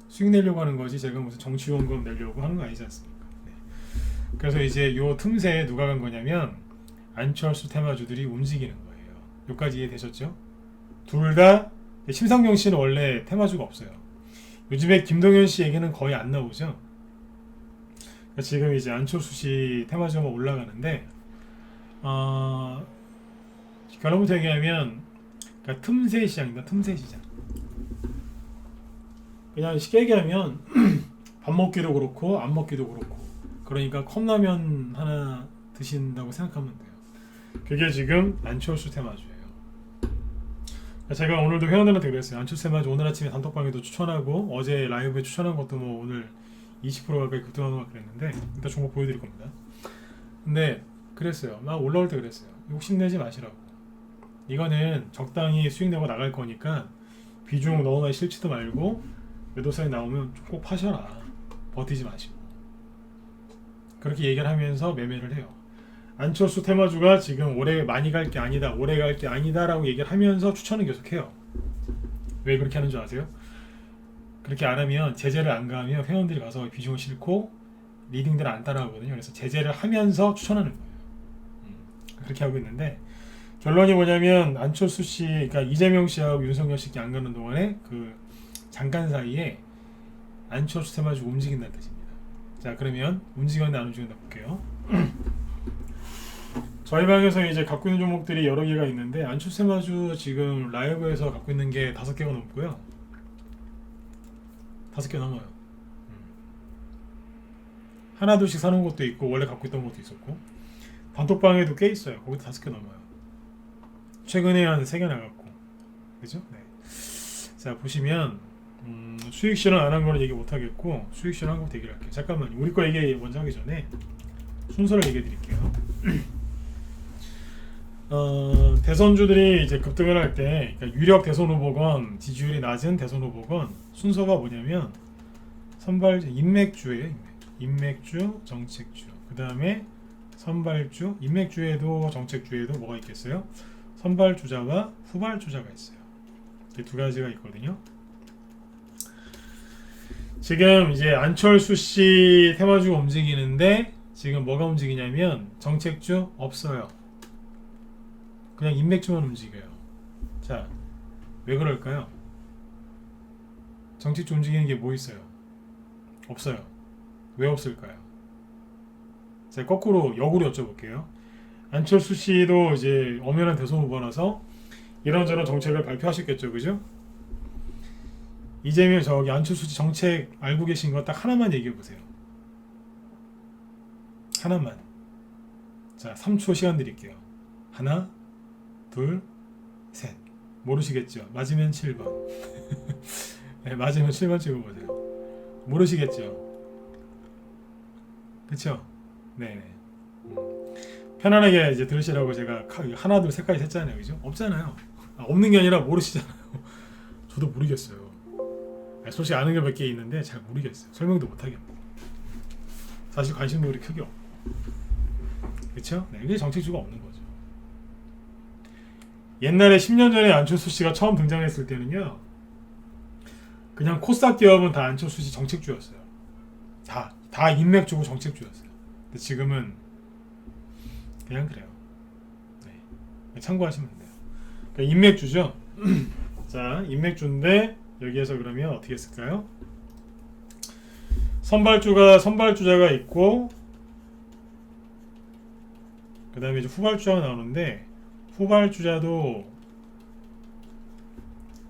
수익 내려고 하는 거지 제가 무슨 정치원금 내려고 하는 거 아니지 않습니까? 네. 그래서 이제 요 틈새에 누가 간 거냐면 안철수 테마주들이 움직이는 거예요. 여기까지 이해되셨죠? 둘 다 심상정 씨는 원래 테마주가 없어요. 요즘에 김동연 씨 얘기는 거의 안 나오죠. 지금 이제 안철수 씨 테마주가 올라가는데 결론부터 얘기하면 그러니까 틈새 시장입니다. 틈새 시장. 그냥 쉽게 얘기하면 밥 먹기도 그렇고 안 먹기도 그렇고 그러니까 컵라면 하나 드신다고 생각하면 돼요. 그게 지금 안철수 테마주예요. 제가 오늘도 회원들한테 그랬어요. 안철수 테마주 오늘 아침에 단톡방에도 추천하고 어제 라이브에 추천한 것도 뭐 오늘 20% 가까이 급등하는 것 그랬는데 이따 종목 보여드릴 겁니다. 근데 그랬어요. 막 올라올 때 그랬어요. 욕심내지 마시라고. 이거는 적당히 수익 내고 나갈 거니까 비중 너무나 싫지도 말고 매도사에 나오면 꼭 파셔라. 버티지 마시고. 그렇게 얘기를 하면서 매매를 해요. 안철수 테마주가 지금 올해 많이 갈 게 아니다, 오래 갈 게 아니다 라고 얘기를 하면서 추천을 계속해요. 왜 그렇게 하는 줄 아세요? 그렇게 안 하면 제재를 안 가하면 회원들이 가서 비중을 싣고 리딩들을 안 따라하거든요. 그래서 제재를 하면서 추천하는 거예요. 그렇게 하고 있는데 결론이 뭐냐면 안철수 씨, 그러니까 이재명 씨하고 윤석열 씨께 안 가는 동안에 그 잠깐 사이에 안철수 테마주가 움직인다는 뜻입니다. 자, 그러면 움직였나 안 움직였나 볼게요. 저희 방에서 이제 갖고 있는 종목들이 여러 개가 있는데 안철수 테마주 지금 라이브에서 갖고 있는 게 5개가 넘고요. 5개 넘어요. 하나 둘씩 사는 것도 있고 원래 갖고 있던 것도 있었고 단톡방에도 꽤 있어요. 거기도 5개 넘어요. 최근에 한 3개 나갔고 그죠? 네. 자 보시면 수익 실현 안 한 거는 얘기 못 하겠고 수익 실현 한 거 대기를 할게요. 잠깐만 우리 거 얘기 먼저 하기 전에 순서를 얘기해 드릴게요. 대선주들이 이제 급등을 할 때 그러니까 유력 대선 후보건 지지율이 낮은 대선 후보건 순서가 뭐냐면 선발주 인맥주예요. 인맥주, 정책주. 그 다음에 선발주, 인맥주에도 정책주에도 뭐가 있겠어요? 선발주자와 후발주자가 있어요. 이렇게 두 가지가 있거든요. 지금 이제 안철수 씨 테마주가 움직이는데 지금 뭐가 움직이냐면 정책주 없어요. 그냥 인맥주만 움직여요. 자, 왜 그럴까요? 정책주 움직이는 게 뭐 있어요? 없어요. 왜 없을까요? 제가 거꾸로 역으로 여쭤볼게요. 안철수 씨도 이제 엄연한 대선 후보라서 이런저런 정책을 발표하셨겠죠, 그죠? 이재명 안철수 씨 정책 알고 계신 거 딱 하나만 얘기해 보세요. 하나만. 자, 3초 시간 드릴게요. 하나, 둘, 셋. 모르시겠죠? 맞으면 7번. 네, 맞으면 7번 찍어보세요. 모르시겠죠? 그쵸? 네네. 편안하게 이제 들으시라고 제가 하나, 둘, 셋까지 했잖아요. 그죠? 없잖아요. 없는 게 아니라 모르시잖아요. 저도 모르겠어요. 솔직히 아는 게 몇 개 있는데 잘 모르겠어요. 설명도 못 하겠고. 사실 관심도 그렇게 크게 없고. 그쵸? 네, 이게 정책주가 없는 거죠. 옛날에 10년 전에 안철수 씨가 처음 등장했을 때는요, 그냥 코스닥 기업은 다 안철수 씨 정책주였어요. 다 인맥 주고 정책주였어요. 근데 지금은 그냥 그래요. 네. 참고하시면 돼요. 그러니까 인맥주죠. 자, 인맥주인데 여기에서 그러면 어떻게 했을까요? 선발주자가 있고, 그 다음에 이제 후발주자가 나오는데, 후발주자도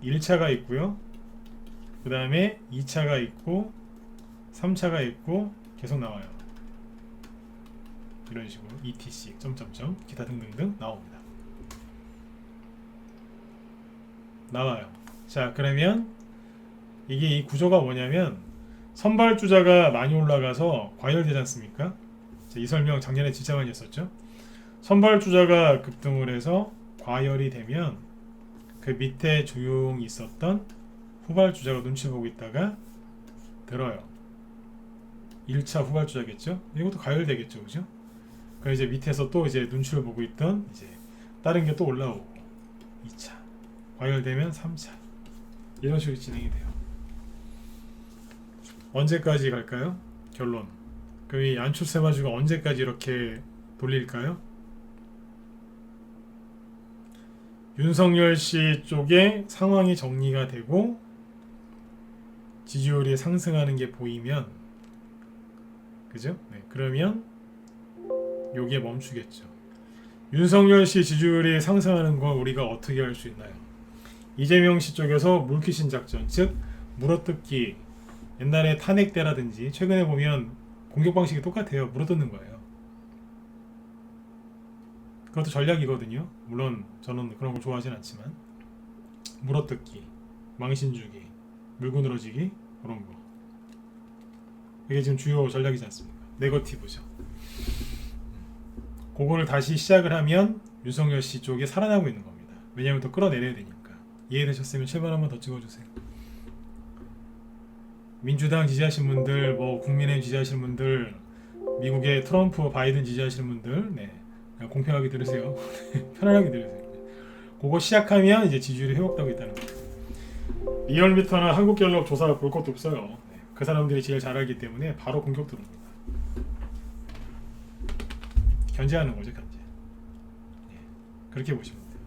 1차가 있고요. 그 다음에 2차가 있고, 3차가 있고, 계속 나와요. 이런 식으로 ETC, 점점점, 기타 등등등 나옵니다. 나와요. 자, 그러면 이게 이 구조가 뭐냐면, 선발주자가 많이 올라가서 과열되지 않습니까? 자, 이 설명 작년에 진짜 많이 했었죠. 선발주자가 급등을 해서 과열이 되면 그 밑에 조용히 있었던 후발주자가 눈치 보고 있다가 들어요. 1차 후발주자겠죠. 이것도 과열되겠죠, 그죠? 그럼 이제 밑에서 또 이제 눈치를 보고 있던 이제 다른 게 또 올라오고 2차 과열되면 3차 이런 식으로 진행이 돼요. 언제까지 갈까요? 결론. 그럼 이 안철수 해마주가 언제까지 이렇게 돌릴까요? 윤석열 씨 쪽에 상황이 정리가 되고 지지율이 상승하는 게 보이면, 그죠? 네, 그러면 요게 멈추겠죠. 윤석열 씨 지지율이 상승하는 걸 우리가 어떻게 할 수 있나요? 이재명 씨 쪽에서 물귀신 작전, 즉 물어뜯기, 옛날에 탄핵 때라든지 최근에 보면 공격 방식이 똑같아요. 물어뜯는 거예요. 그것도 전략이거든요. 물론 저는 그런 걸 좋아하진 않지만 물어뜯기, 망신주기, 물고 늘어지기 그런 거. 이게 지금 주요 전략이지 않습니까? 네거티브죠. 그거를 다시 시작을 하면 윤석열 씨 쪽에 살아나고 있는 겁니다. 왜냐하면 더 끌어내려야 되니까. 이해되셨으면 7번 한번 더 찍어주세요. 민주당 지지하시는 분들, 뭐 국민의힘 지지하시는 분들, 미국의 트럼프, 바이든 지지하시는 분들, 네, 그냥 공평하게 들으세요. 편안하게 들으세요. 그거 시작하면 이제 지지율이 회복되고 있다는 거예요. 리얼미터나 한국갤럽 조사 볼 것도 없어요. 네, 그 사람들이 제일 잘 알기 때문에 바로 공격 들어옵니다. 견제하는 거죠, 견제. 네, 그렇게 보시면 돼요.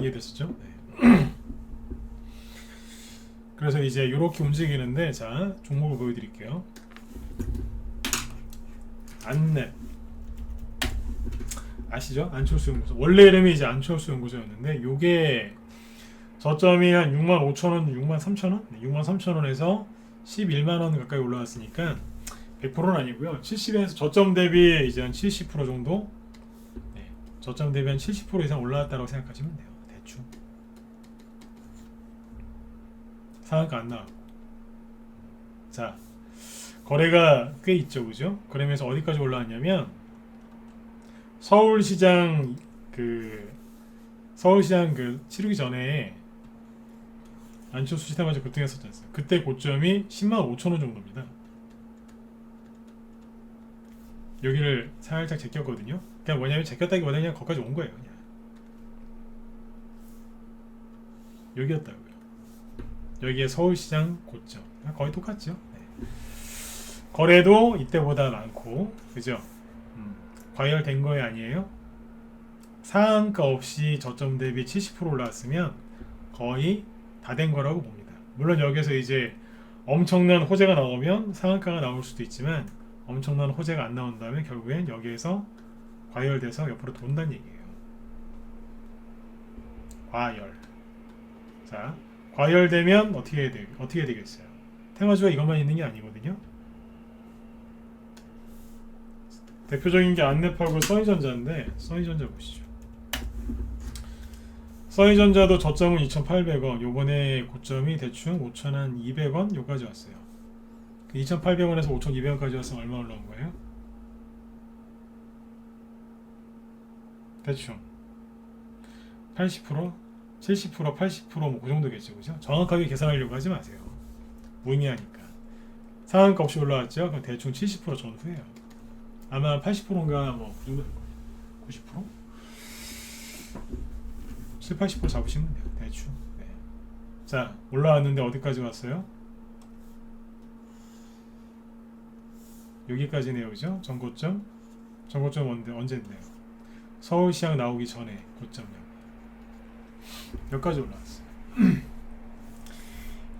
이해되셨죠? 네. 그래서 이제 이렇게 움직이는데, 자, 종목을 보여드릴게요. 안랩 아시죠? 안철수 연구소. 원래 이름이 이제 안철수 연구소였는데, 요게 저점이 한 65,000원, 63,000원? 네, 63,000원에서 11만원 가까이 올라왔으니까 100%는 아니고요. 70에서 저점 대비 이제 한 70% 정도, 네, 저점 대비 한 70% 이상 올라왔다고 생각하시면 돼요. 대충 상한가 안 나왔고. 자, 거래가 꽤 있죠, 그죠? 그러면서 어디까지 올라왔냐면 서울시장 그 치르기 전에 안철수 시대마저 급등했었지 않습니까? 그때 고점이 105,000원 정도입니다. 여기를 살짝 제꼈거든요. 그냥 뭐냐면 제꼈다기보다 그냥 거기까지 온 거예요. 그냥 여기였다고요. 여기에 서울시장 고점 거의 똑같죠. 네. 거래도 이때보다 많고, 그죠? 과열된 거에 아니에요? 상한가 없이 저점 대비 70% 올라왔으면 거의 다 된 거라고 봅니다. 물론 여기서 이제 엄청난 호재가 나오면 상한가가 나올 수도 있지만, 엄청난 호재가 안 나온다면 결국엔 여기에서 과열돼서 옆으로 돈다는 얘기예요. 과열. 자, 과열되면 어떻게 되겠어요? 테마주가 이것만 있는 게 아니거든요. 대표적인 게 안랩하고 써니전자인데, 써니전자 보시죠. 써니전자도 저점은 2,800원, 요번에 고점이 대충 5,200원 요까지 왔어요. 2,800원에서 5,200원까지 왔으면 얼마 올라온 거예요? 대충 80%, 70%, 80%뭐 그 정도겠죠, 그죠? 정확하게 계산하려고 하지 마세요. 무의미하니까. 상한가 없이 올라왔죠? 그럼 대충 70% 전후예요. 아마 80%인가 뭐 그 정도 될 거예요. 90%? 7, 80% 잡으시면 돼요. 대충. 네. 자, 올라왔는데 어디까지 왔어요? 여기까지네요, 그죠? 전고점. 전고점 언제인데요? 서울시장 나오기 전에 고점 여기까지 올라왔어요.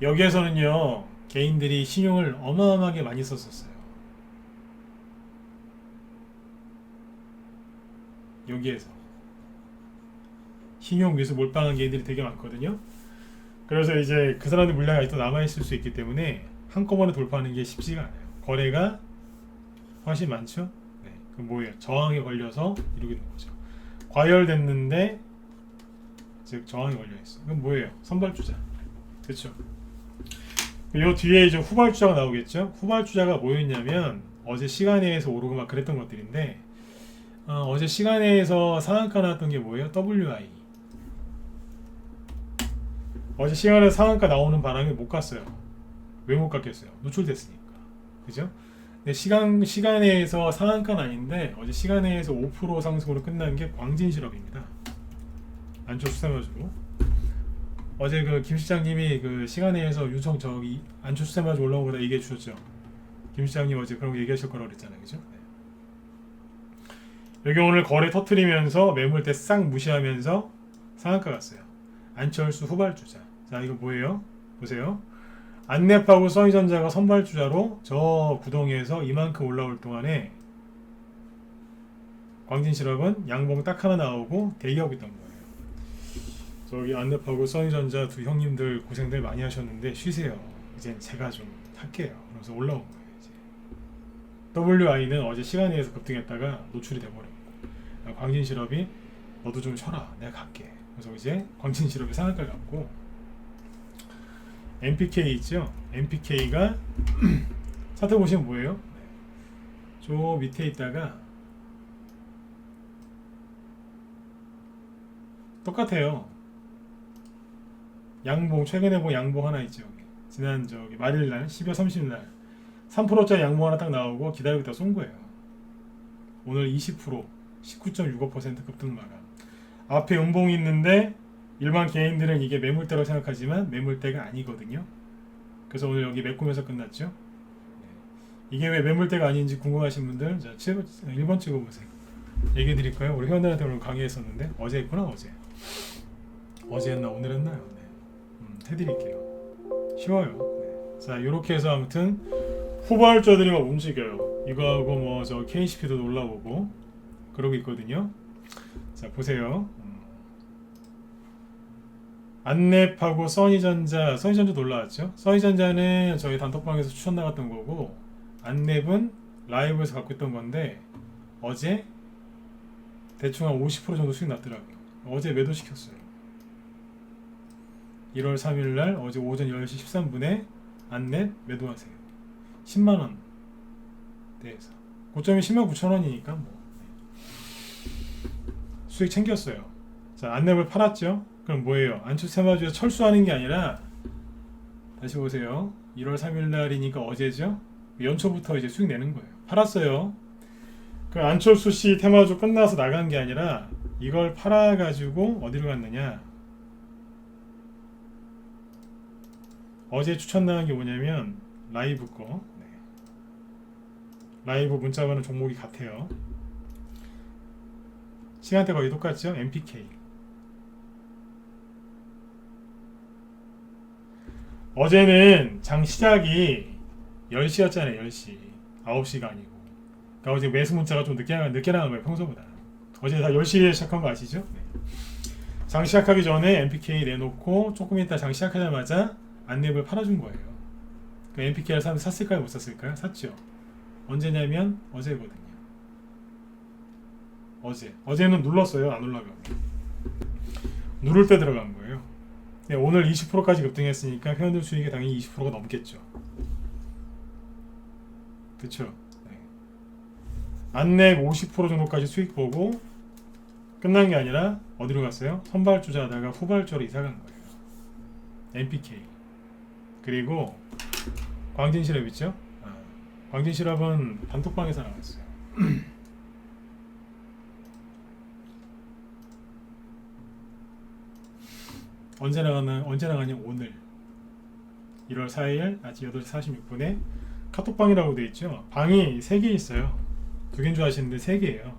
여기에서는요, 개인들이 신용을 어마어마하게 많이 썼었어요. 여기에서 신용 미수 몰빵한 개인들이 되게 많거든요. 그래서 이제 그 사람들 물량이 아직도 남아있을 수 있기 때문에 한꺼번에 돌파하는 게 쉽지가 않아요. 거래가 훨씬 많죠. 네, 그 뭐예요? 저항에 걸려서 이러게 되는 거죠. 과열됐는데 즉 저항이 걸려있어. 그럼 뭐예요? 선발주자. 그렇죠. 요 뒤에 이제 후발주자가 나오겠죠. 후발주자가 뭐였냐면 어제 시간에서 오르고 막 그랬던 것들인데 어제 시간에서 상한가 나왔던 게 뭐예요? WI. 어제 시간에 상한가 나오는 바람에 못 갔어요. 왜 못 갔겠어요? 노출됐으니까. 그죠? 근데 시간에서 상한가는 아닌데 어제 시간에서 5% 상승으로 끝난 게 광진실업입니다. 안철수 세마주로. 어제 그 김 시장님이 그 시간에서 유성 저기 안철수 세마주 올라온 거다 얘기해 주셨죠. 김 시장님 어제 그런 거 얘기하실 거라고 그랬잖아요. 그죠? 네. 여기 오늘 거래 터트리면서 매물대 싹 무시하면서 상한가 갔어요. 안철수 후발주자. 자, 이거 뭐예요? 보세요. 안랩하고 써니전자가 선발주자로 저 구덩이에서 이만큼 올라올 동안에 광진실업은 양봉 딱 하나 나오고 대기하고 있던 거예요. 저기 안랩하고 써니전자 두 형님들 고생들 많이 하셨는데 쉬세요. 이제 제가 좀 할게요. 그래서 올라온 거예요. 이제 WI는 어제 시간에서 급등했다가 노출이 돼버렸고 광진실업이 너도 좀 쉬어라. 내가 갈게. 그래서 이제 광진실업이 상한가를 갔고 MPK 있죠? MPK가 차트 보시면 뭐예요? 저 밑에 있다가 똑같아요. 양봉 최근에 본 양봉 하나 있죠. 여기. 지난 저기 말일날 12월 30일 3%짜리 양봉 하나 딱 나오고 기다리고 있다 쏜 거예요. 오늘 20% 19.65% 급등 마감. 앞에 음봉이 있는데 일반 개인들은 이게 매물대라고 생각하지만 매물대가 아니거든요. 그래서 오늘 여기 메꾸면서 끝났죠. 이게 왜 매물대가 아닌지 궁금하신 분들 자 1번 찍어보세요. 얘기해 드릴까요? 우리 회원들한테 오늘 강의했었는데 어제 했구나. 어제 했나 오늘 했나요? 네. 해드릴게요. 쉬워요. 네. 자 이렇게 해서 아무튼 후발주들이 막 움직여요. 이거하고 뭐 저 KCP도 올라오고 그러고 있거든요. 자 보세요. 안랩하고 써니전자도 올라왔죠. 써니전자는 저희 단톡방에서 추천 나갔던 거고 안랩은 라이브에서 갖고 있던 건데 어제 대충 한 50% 정도 수익 났더라고요. 어제 매도 시켰어요. 1월 3일날 어제 오전 10시 13분에 안랩 매도하세요. 10만원 대에서 고점이 109,000원이니까 뭐 수익 챙겼어요. 자 안랩을 팔았죠. 그럼 뭐예요? 안철수 세마주에서 철수하는 게 아니라 다시 보세요. 1월 3일 날이니까 어제죠. 연초부터 이제 수익 내는 거예요. 팔았어요. 그 안철수 씨 테마주 끝나서 나간 게 아니라 이걸 팔아가지고 어디로 갔느냐? 어제 추천 나간 게 뭐냐면 라이브 거. 네. 라이브 문자 받는 종목이 같아요. 시간대 거의 똑같죠? MPK. 어제는 장 시작이 10시였잖아요. 10시. 9시가 아니고. 그러니까 어제 매수 문자가 좀 늦게 나간 거예요. 평소보다. 어제 다 10시에 시작한 거 아시죠? 네. 장 시작하기 전에 MPK 내놓고 조금 있다 장 시작하자마자 안랩을 팔아준 거예요. 그 MPK를 사람들이 샀을까요? 못 샀을까요? 샀죠. 언제냐면 어제거든요. 어제는 눌렀어요. 안 올라가고. 누를 때 들어간 거예요. 네, 오늘 20%까지 급등했으니까 회원들 수익이 당연히 20%가 넘겠죠. 그쵸? 네. 안랩 50% 정도까지 수익 보고 끝난 게 아니라 어디로 갔어요? 선발주자 하다가 후발주로 이사 간 거예요. MPK. 그리고 광진실업 있죠? 광진실업은 단톡방에서 나왔어요. 언제 나가냐 오늘 1월 4일 아침 8시 46분에 카톡방이라고 돼 있죠. 방이 3개 있어요. 2개인 줄 아시는데 3개예요.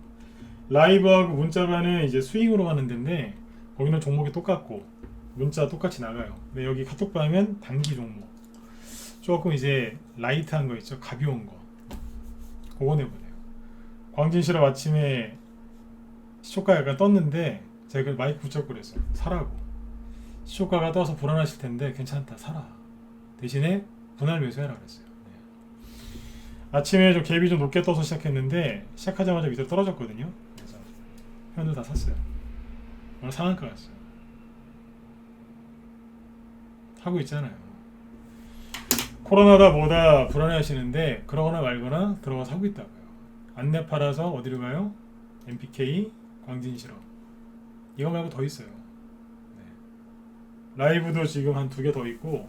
라이브하고 문자반은 이제 스윙으로 하는 데인데 거기는 종목이 똑같고 문자 똑같이 나가요. 근데 여기 카톡방은 단기 종목 조금 이제 라이트한 거 있죠. 가벼운 거 그거 내보내요. 광진실업 아침에 시초가 약간 떴는데 제가 마이크 붙잡고 그랬어요. 사라고. 시초가가 떠서 불안하실 텐데 괜찮다 사라. 대신에 분할 매수해라 그랬어요. 아침에 좀 갭이 좀 높게 떠서 시작했는데 시작하자마자 밑에 떨어졌거든요. 그래서 회원들 다 샀어요. 오늘 상한가 갔어요. 하고 있잖아요. 코로나다 뭐다 불안해 하시는데 그러거나 말거나 들어가서 하고 있다고요. 안내 팔아서 어디로 가요? MPK 광진실업 이거 말고 더 있어요. 라이브도 지금 한 2개 더 있고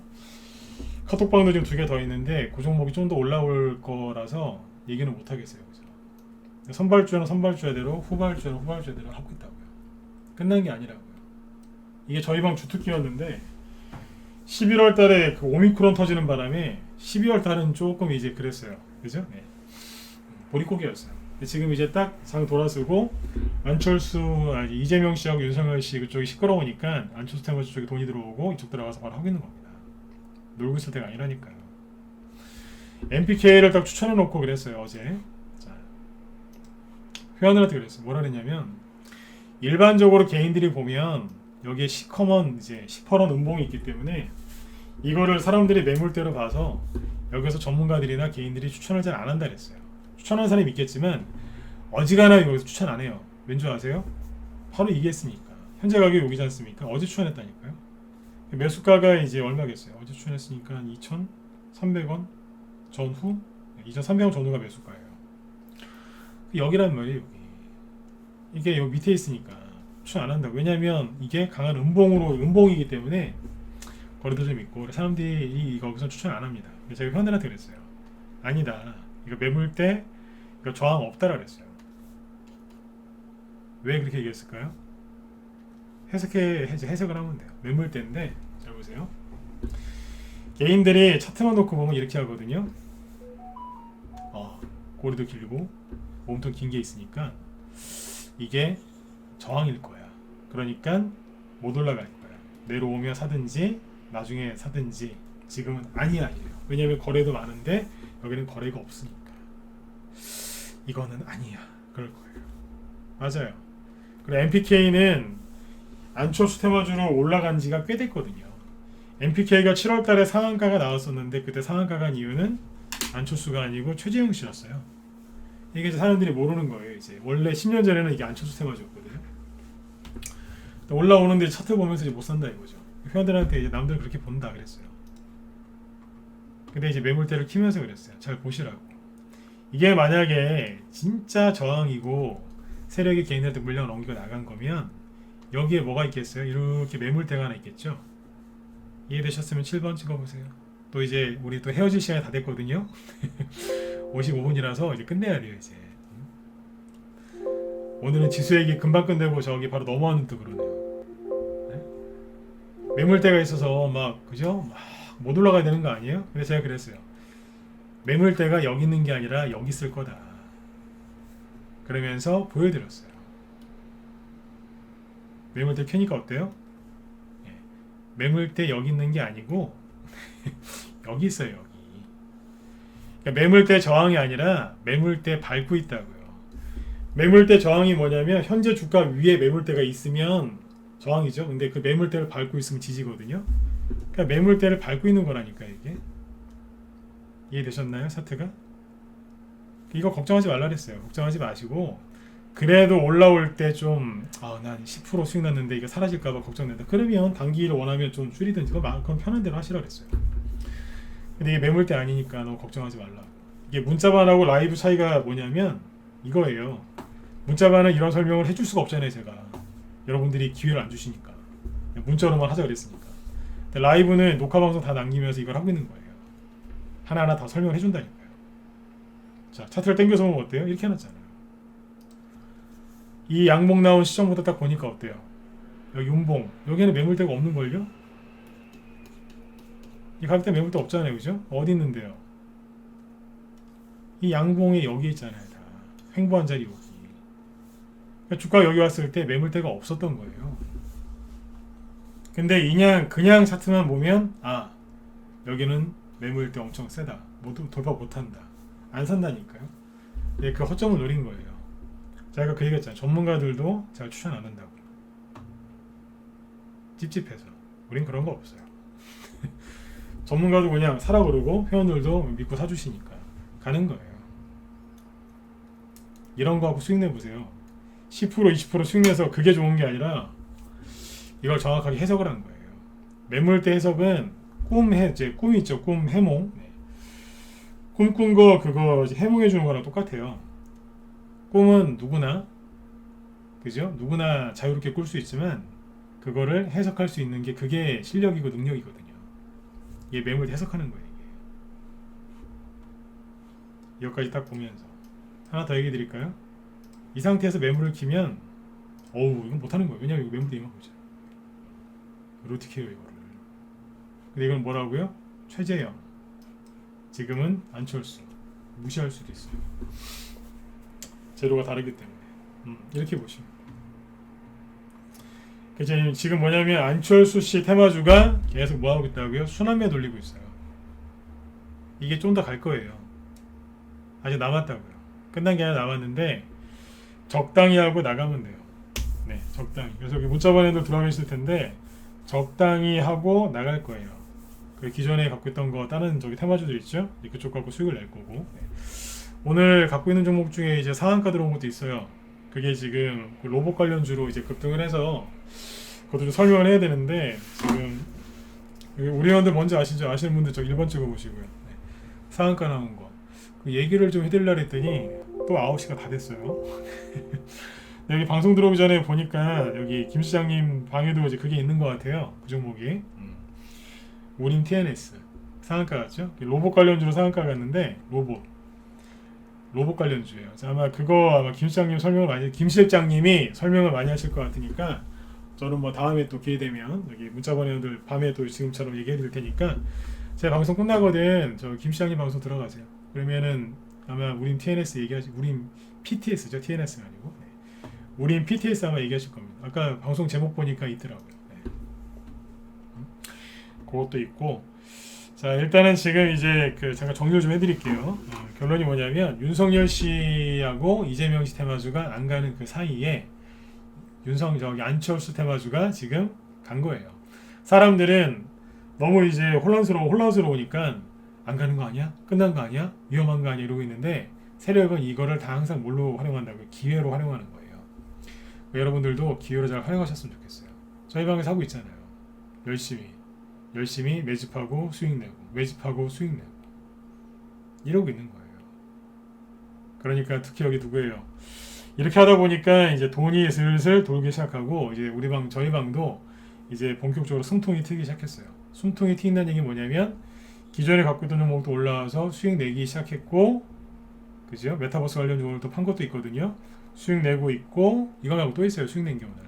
카톡방도 지금 2개 더 있는데 그 종목이 좀 더 올라올 거라서 얘기는 못 하겠어요. 그죠? 선발주는 선발주대로 후발주는 후발주대로 하고 있다고요. 끝난 게 아니라고요. 이게 저희 방 주특기였는데 11월 달에 그 오미크론 터지는 바람에 12월 달은 조금 이제 그랬어요. 그죠? 네. 보릿고개였어요. 지금 이제 딱 장 돌아서고 안철수, 이재명 씨하고 윤석열 씨 그쪽이 시끄러우니까 안철수 테마주 쪽에 돈이 들어오고 이쪽 들어가서 바로 하고 있는 겁니다. 놀고 있을 때가 아니라니까요. MPK를 딱 추천해 놓고 그랬어요. 어제. 자, 회원들한테 그랬어요. 뭐라 그랬냐면 일반적으로 개인들이 보면 여기에 시커먼 이제 시퍼런 음봉이 있기 때문에 이거를 사람들이 매물대로 봐서 여기서 전문가들이나 개인들이 추천을 잘 안 한다 그랬어요. 추천하는 사람이 있겠지만 어지간하면 여기서 추천 안 해요. 왠 줄 아세요? 바로 이게 했으니까. 현재 가격이 여기지 않습니까? 어제 추천했다니까요. 매수가가 이제 얼마겠어요? 어제 추천했으니까 한 2,300원 전후? 2,300원 전후가 매수가예요. 여기란 말이에요. 여기. 이게 여기 밑에 있으니까 추천 안 한다고. 왜냐면 이게 강한 음봉이기 때문에 거리도 좀 있고 사람들이 거기서 추천 안 합니다. 제가 회원들한테 그랬어요. 아니다. 이거 매물대 이거 저항 없다라 그랬어요. 왜 그렇게 얘기했을까요? 해석을 하면 돼요. 매물대인데 잘 보세요. 개인들이 차트만 놓고 보면 이렇게 하거든요. 꼬리도 길고 몸통 긴 게 있으니까 이게 저항일 거야. 그러니까 못 올라갈 거야. 내려오면 사든지 나중에 사든지 지금은 아니야. 왜냐면 거래도 많은데 여기는 거래가 없으니까 이거는 아니야. 그럴 거예요. 맞아요. 그리고 MPK는 안철수 테마주로 올라간 지가 꽤 됐거든요. MPK가 7월 달에 상한가가 나왔었는데 그때 상한가 간 이유는 안철수가 아니고 최재형 씨였어요. 이게 이제 사람들이 모르는 거예요. 이제 원래 10년 전에는 이게 안철수 테마주였거든요. 올라오는데 차트 보면서 이제 못 산다 이거죠. 회원들한테 이제 남들 그렇게 본다 그랬어요. 근데 이제 매물대를 키면서 그랬어요. 잘 보시라고. 이게 만약에 진짜 저항이고 세력이 개인들한테 물량을 옮기고 나간 거면 여기에 뭐가 있겠어요? 이렇게 매물대가 하나 있겠죠? 이해되셨으면 7번 찍어보세요. 또 이제 우리 또 헤어질 시간이 다 됐거든요. 55분이라서 이제 끝내야 돼요. 이제 오늘은 지수 얘기 금방 끝내고 저기 바로 넘어가는 또 그러네요. 네? 매물대가 있어서 막 그죠? 막 못 올라가야 되는 거 아니에요? 근데 제가 그랬어요. 매물대가 여기 있는 게 아니라 여기 있을 거다. 그러면서 보여드렸어요. 매물대 켜니까 어때요? 예. 매물대 여기 있는 게 아니고 여기 있어요. 여기. 그러니까 매물대 저항이 아니라 매물대 밟고 있다고요. 매물대 저항이 뭐냐면 현재 주가 위에 매물대가 있으면 저항이죠. 근데 그 매물대를 밟고 있으면 지지거든요. 그러니까 매물대를 밟고 있는 거라니까 이게. 이해되셨나요? 차트가? 이거 걱정하지 말라 그랬어요. 걱정하지 마시고 그래도 올라올 때 좀 난 10% 수익 났는데 이게 사라질까봐 걱정된다. 그러면 단기를 원하면 좀 줄이든지 그건 편한 대로 하시라 그랬어요. 근데 이게 매물대 아니니까 너무 걱정하지 말라. 이게 문자반하고 라이브 차이가 뭐냐면 이거예요. 문자반은 이런 설명을 해줄 수가 없잖아요. 제가 여러분들이 기회를 안 주시니까 문자로만 하자 그랬으니까. 근데 라이브는 녹화 방송 다 남기면서 이걸 하고 있는 거예요. 하나하나 다 설명을 해준다니까요. 자, 차트를 당겨서 보면 어때요? 이렇게 해놨잖아요. 이 양봉 나온 시점부터 딱 보니까 어때요? 여기 운봉, 여기는 매물대가 없는걸요? 이 가격대 매물대 없잖아요, 그죠? 어디 있는데요? 이 양봉이 여기 있잖아요, 다. 횡보한 자리 여기. 그러니까 주가가 여기 왔을 때 매물대가 없었던 거예요. 근데 그냥 차트만 보면 아, 여기는 매물대 엄청 세다. 모두 돌파 못한다. 안 산다니까요. 예, 그 허점을 노린 거예요. 제가 그 얘기했잖아요. 전문가들도 제가 추천 안 한다고. 찝찝해서. 우린 그런 거 없어요. 전문가도 그냥 사라 그러고 회원들도 믿고 사주시니까 가는 거예요. 이런 거 하고 수익 내보세요. 10% 20% 수익 내서 그게 좋은 게 아니라 이걸 정확하게 해석을 한 거예요. 매물대 해석은 꿈 있죠. 꿈 해몽. 네. 꿈꾼 거 그거 해몽해 주는 거랑 똑같아요. 꿈은 누구나 그죠? 누구나 자유롭게 꿀 수 있지만 그거를 해석할 수 있는 게 그게 실력이고 능력이거든요. 이게 매물 해석하는 거예요. 이게. 여기까지 딱 보면서 하나 더 얘기 드릴까요? 이 상태에서 매물을 키면 어우 이건 못하는 거예요. 왜냐면 이거 매물대 이만큼이잖아요. 어떻게 해요 이거를. 근데 이건 뭐라고요? 최재형 지금은 안철수 무시할 수도 있어요. 제도가 다르기 때문에 이렇게 보시면 그래서 지금 뭐냐면 안철수 씨 테마주가 계속 뭐하고 있다고요? 순환매 돌리고 있어요. 이게 좀 더 갈 거예요. 아직 남았다고요. 끝난 게 아니라 남았는데 적당히 하고 나가면 돼요. 네, 적당히. 그래서 여기 문자번에도 들어가 계실 텐데 적당히 하고 나갈 거예요. 그 기존에 갖고 있던 거 다른 저기 테마주들 있죠? 그쪽 갖고 수익을 낼 거고. 네. 오늘 갖고 있는 종목 중에 이제 상한가 들어온 것도 있어요. 그게 지금 그 로봇 관련주로 이제 급등을 해서 그것도 좀 설명을 해야 되는데 지금 우리 회원들 뭔지 아시죠? 아시는 분들 저 1번 찍어보시고요. 네. 상한가 나온 거. 그 얘기를 좀 해드리려 했더니 또 9시가 다 됐어요. 여기 방송 들어오기 전에 보니까 여기 김 시장님 방에도 이제 그게 있는 것 같아요. 그 종목이 우림 TNS 상한가 갔죠. 로봇 관련주로 상한가 갔는데 로봇 관련주예요. 아마 그거 아마 김 실장님이 설명을 많이 하실 것 같으니까 저는 뭐 다음에 또 기회 되면 여기 문자번 회원들 밤에 또 지금처럼 얘기해 드릴 테니까 제 방송 끝나거든 저 김 시장님 방송 들어가세요. 그러면은 아마 우림 TNS 우림 PTS죠. TNS가 아니고 우림 PTS 아마 얘기하실 겁니다. 아까 방송 제목 보니까 있더라고요. 네. 그것도 있고 자 일단은 지금 이제 잠깐 정리를 좀 해드릴게요. 결론이 뭐냐면 윤석열 씨하고 이재명 씨 테마주가 안 가는 그 사이에 안철수 테마주가 지금 간 거예요. 사람들은 너무 이제 혼란스러우니까 안 가는 거 아니야? 끝난 거 아니야? 위험한 거 아니야? 이러고 있는데 세력은 이거를 다 항상 뭘로 활용한다고요? 기회로 활용하는 거예요. 여러분들도 기회로 잘 활용하셨으면 좋겠어요. 저희 방에서 하고 있잖아요. 열심히 매집하고 수익 내고 이러고 있는 거예요. 그러니까 특히 여기 누구예요? 이렇게 하다 보니까 이제 돈이 슬슬 돌기 시작하고 이제 저희 방도 이제 본격적으로 숨통이 트이기 시작했어요. 숨통이 트인다는 얘기 뭐냐면 기존에 갖고 있던 종목도 올라와서 수익 내기 시작했고 그죠? 메타버스 관련 종목도 판 것도 있거든요. 수익 내고 있고 이거 말고 또 있어요. 수익 낸 경우는.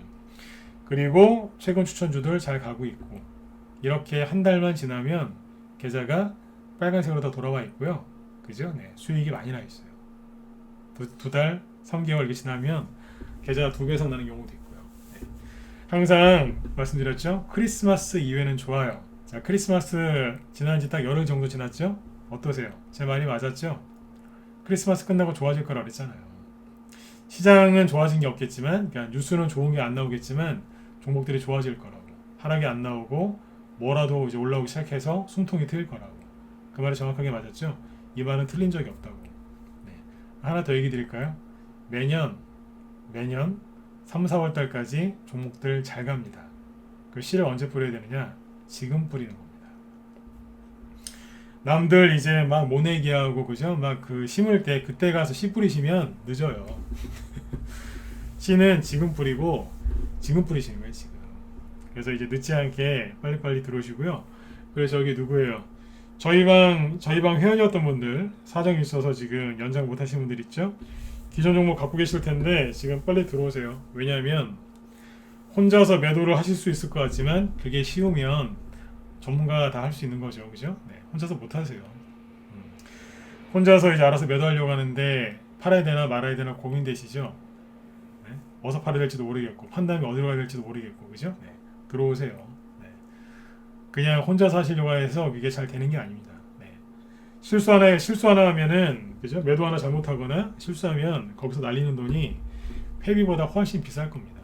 그리고 최근 추천주들 잘 가고 있고 이렇게 한 달만 지나면 계좌가 빨간색으로 다 돌아와 있고요. 그죠? 네, 수익이 많이 나 있어요. 두 달, 3개월 이렇게 지나면 계좌가 2배 이상 나는 경우도 있고요. 네. 항상 말씀드렸죠? 크리스마스 이후에는 좋아요. 자, 크리스마스 지난 지 딱 열흘 정도 지났죠? 어떠세요? 제 말이 맞았죠? 크리스마스 끝나고 좋아질 거라고 그랬잖아요. 시장은 좋아진 게 없겠지만 그러니까 뉴스는 좋은 게 안 나오겠지만 종목들이 좋아질 거라고. 하락이 안 나오고 뭐라도 이제 올라오기 시작해서 숨통이 트일 거라고. 그 말이 정확하게 맞았죠? 이 말은 틀린 적이 없다고. 네. 하나 더 얘기 드릴까요? 매년 3, 4월 달까지 종목들 잘 갑니다. 그 씨를 언제 뿌려야 되느냐? 지금 뿌리는 겁니다. 남들 이제 막 모내기하고 그죠? 막 그 심을 때 그때 가서 씨 뿌리시면 늦어요. 씨는 지금 뿌리고 지금 뿌리시는 거예요 지금. 그래서 이제 늦지 않게 빨리빨리 들어오시고요. 그래서 저기 누구예요? 저희 방 회원이었던 분들 사정이 있어서 지금 연장 못 하신 분들 있죠? 기존 종목 갖고 계실 텐데 지금 빨리 들어오세요. 왜냐하면 혼자서 매도를 하실 수 있을 것 같지만 그게 쉬우면 전문가가 다 할 수 있는 거죠. 그죠? 네, 혼자서 못 하세요. 혼자서 이제 알아서 매도하려고 하는데 팔아야 되나 말아야 되나 고민되시죠? 네? 어디서 팔아야 될지도 모르겠고 판단이 어디로 가야 될지도 모르겠고 그죠? 네, 들어오세요. 네. 그냥 혼자서 하시려고 해서 이게 잘 되는 게 아닙니다. 네. 실수 하나 하면은 그죠? 매도 하나 잘못하거나 실수하면 거기서 날리는 돈이 회비보다 훨씬 비쌀 겁니다.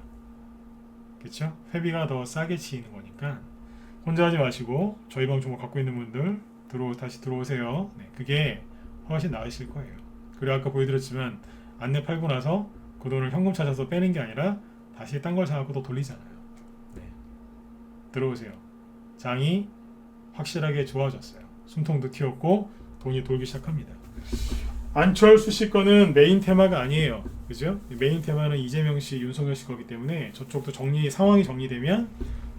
그렇죠? 회비가 더 싸게 치이는 거니까 혼자 하지 마시고 저희 방 종목 갖고 있는 분들 다시 들어오세요. 네, 그게 훨씬 나으실 거예요. 그리고 아까 보여드렸지만 안내 팔고 나서 그 돈을 현금 찾아서 빼는 게 아니라 다시 딴 걸 사갖고 또 돌리잖아요. 네. 들어오세요. 장이 확실하게 좋아졌어요. 숨통도 튀었고 돈이 돌기 시작합니다. 안철수 씨 거는 메인 테마가 아니에요. 그죠? 메인 테마는 이재명 씨, 윤석열 씨 거기 때문에 저쪽도 상황이 정리되면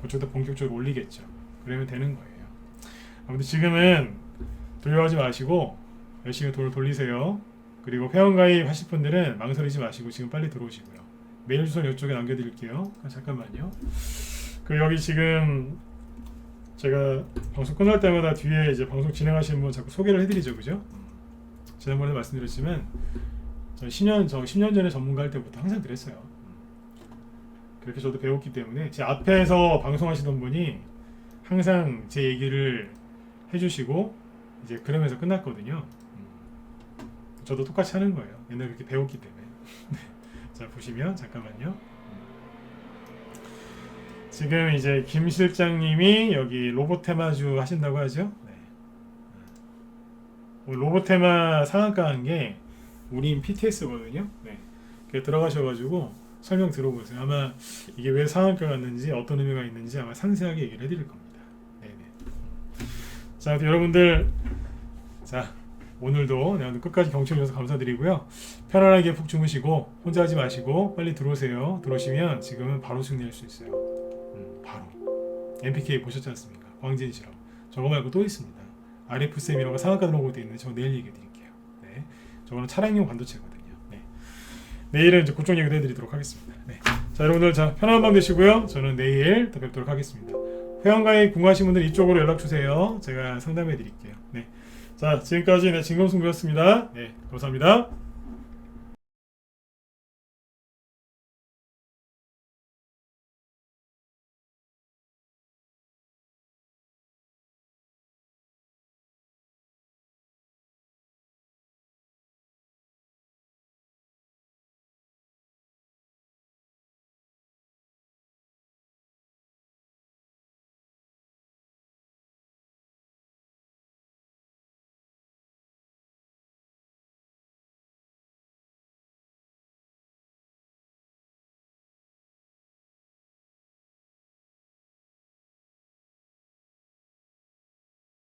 그쪽도 본격적으로 올리겠죠. 그러면 되는 거예요. 아무튼 지금은 두려워하지 마시고 열심히 돈을 돌리세요. 그리고 회원가입 하실 분들은 망설이지 마시고 지금 빨리 들어오시고요. 메일 주소는 이쪽에 남겨드릴게요. 잠깐만요. 여기 지금 제가 방송 끝날 때마다 뒤에 이제 방송 진행하시는 분 자꾸 소개를 해드리죠, 그죠? 지난번에 말씀드렸지만 저 10년 전에 전문가 할 때부터 항상 그랬어요. 그렇게 저도 배웠기 때문에 제 앞에서 방송하시던 분이 항상 제 얘기를 해주시고 이제 그러면서 끝났거든요. 저도 똑같이 하는 거예요. 옛날에 그렇게 배웠기 때문에. 자, 보시면 잠깐만요. 지금 이제 김 실장님이 여기 로보테마주 하신다고 하죠. 네. 로보테마 상한가 한 게 우린 PTS거든요. 네. 들어가셔가지고 설명 들어보세요. 아마 이게 왜 상한가 갔는지 어떤 의미가 있는지 아마 상세하게 얘기를 해드릴 겁니다. 네네. 자, 여러분들, 자 오늘도 끝까지 경청해 주셔서 감사드리고요. 편안하게 푹 주무시고 혼자 하지 마시고 빨리 들어오세요. 들어오시면 지금은 바로 승리할 수 있어요. 바로. MPK 보셨지 않습니까? 광진 실험. 저거 말고 또 있습니다. RF쌤 이런 거 상한가 들어온 것도 있는데 저 내일 얘기해 드릴게요. 네. 저거는 차량용 반도체거든요. 네. 내일은 이제 그쪽 얘기도 해드리도록 하겠습니다. 네. 자, 여러분들 편안한 밤 되시고요. 저는 내일 또 뵙도록 하겠습니다. 회원가입 궁금하신 분들 이쪽으로 연락 주세요. 제가 상담해 드릴게요. 네. 자, 지금까지 진검승부였습니다. 네, 감사합니다.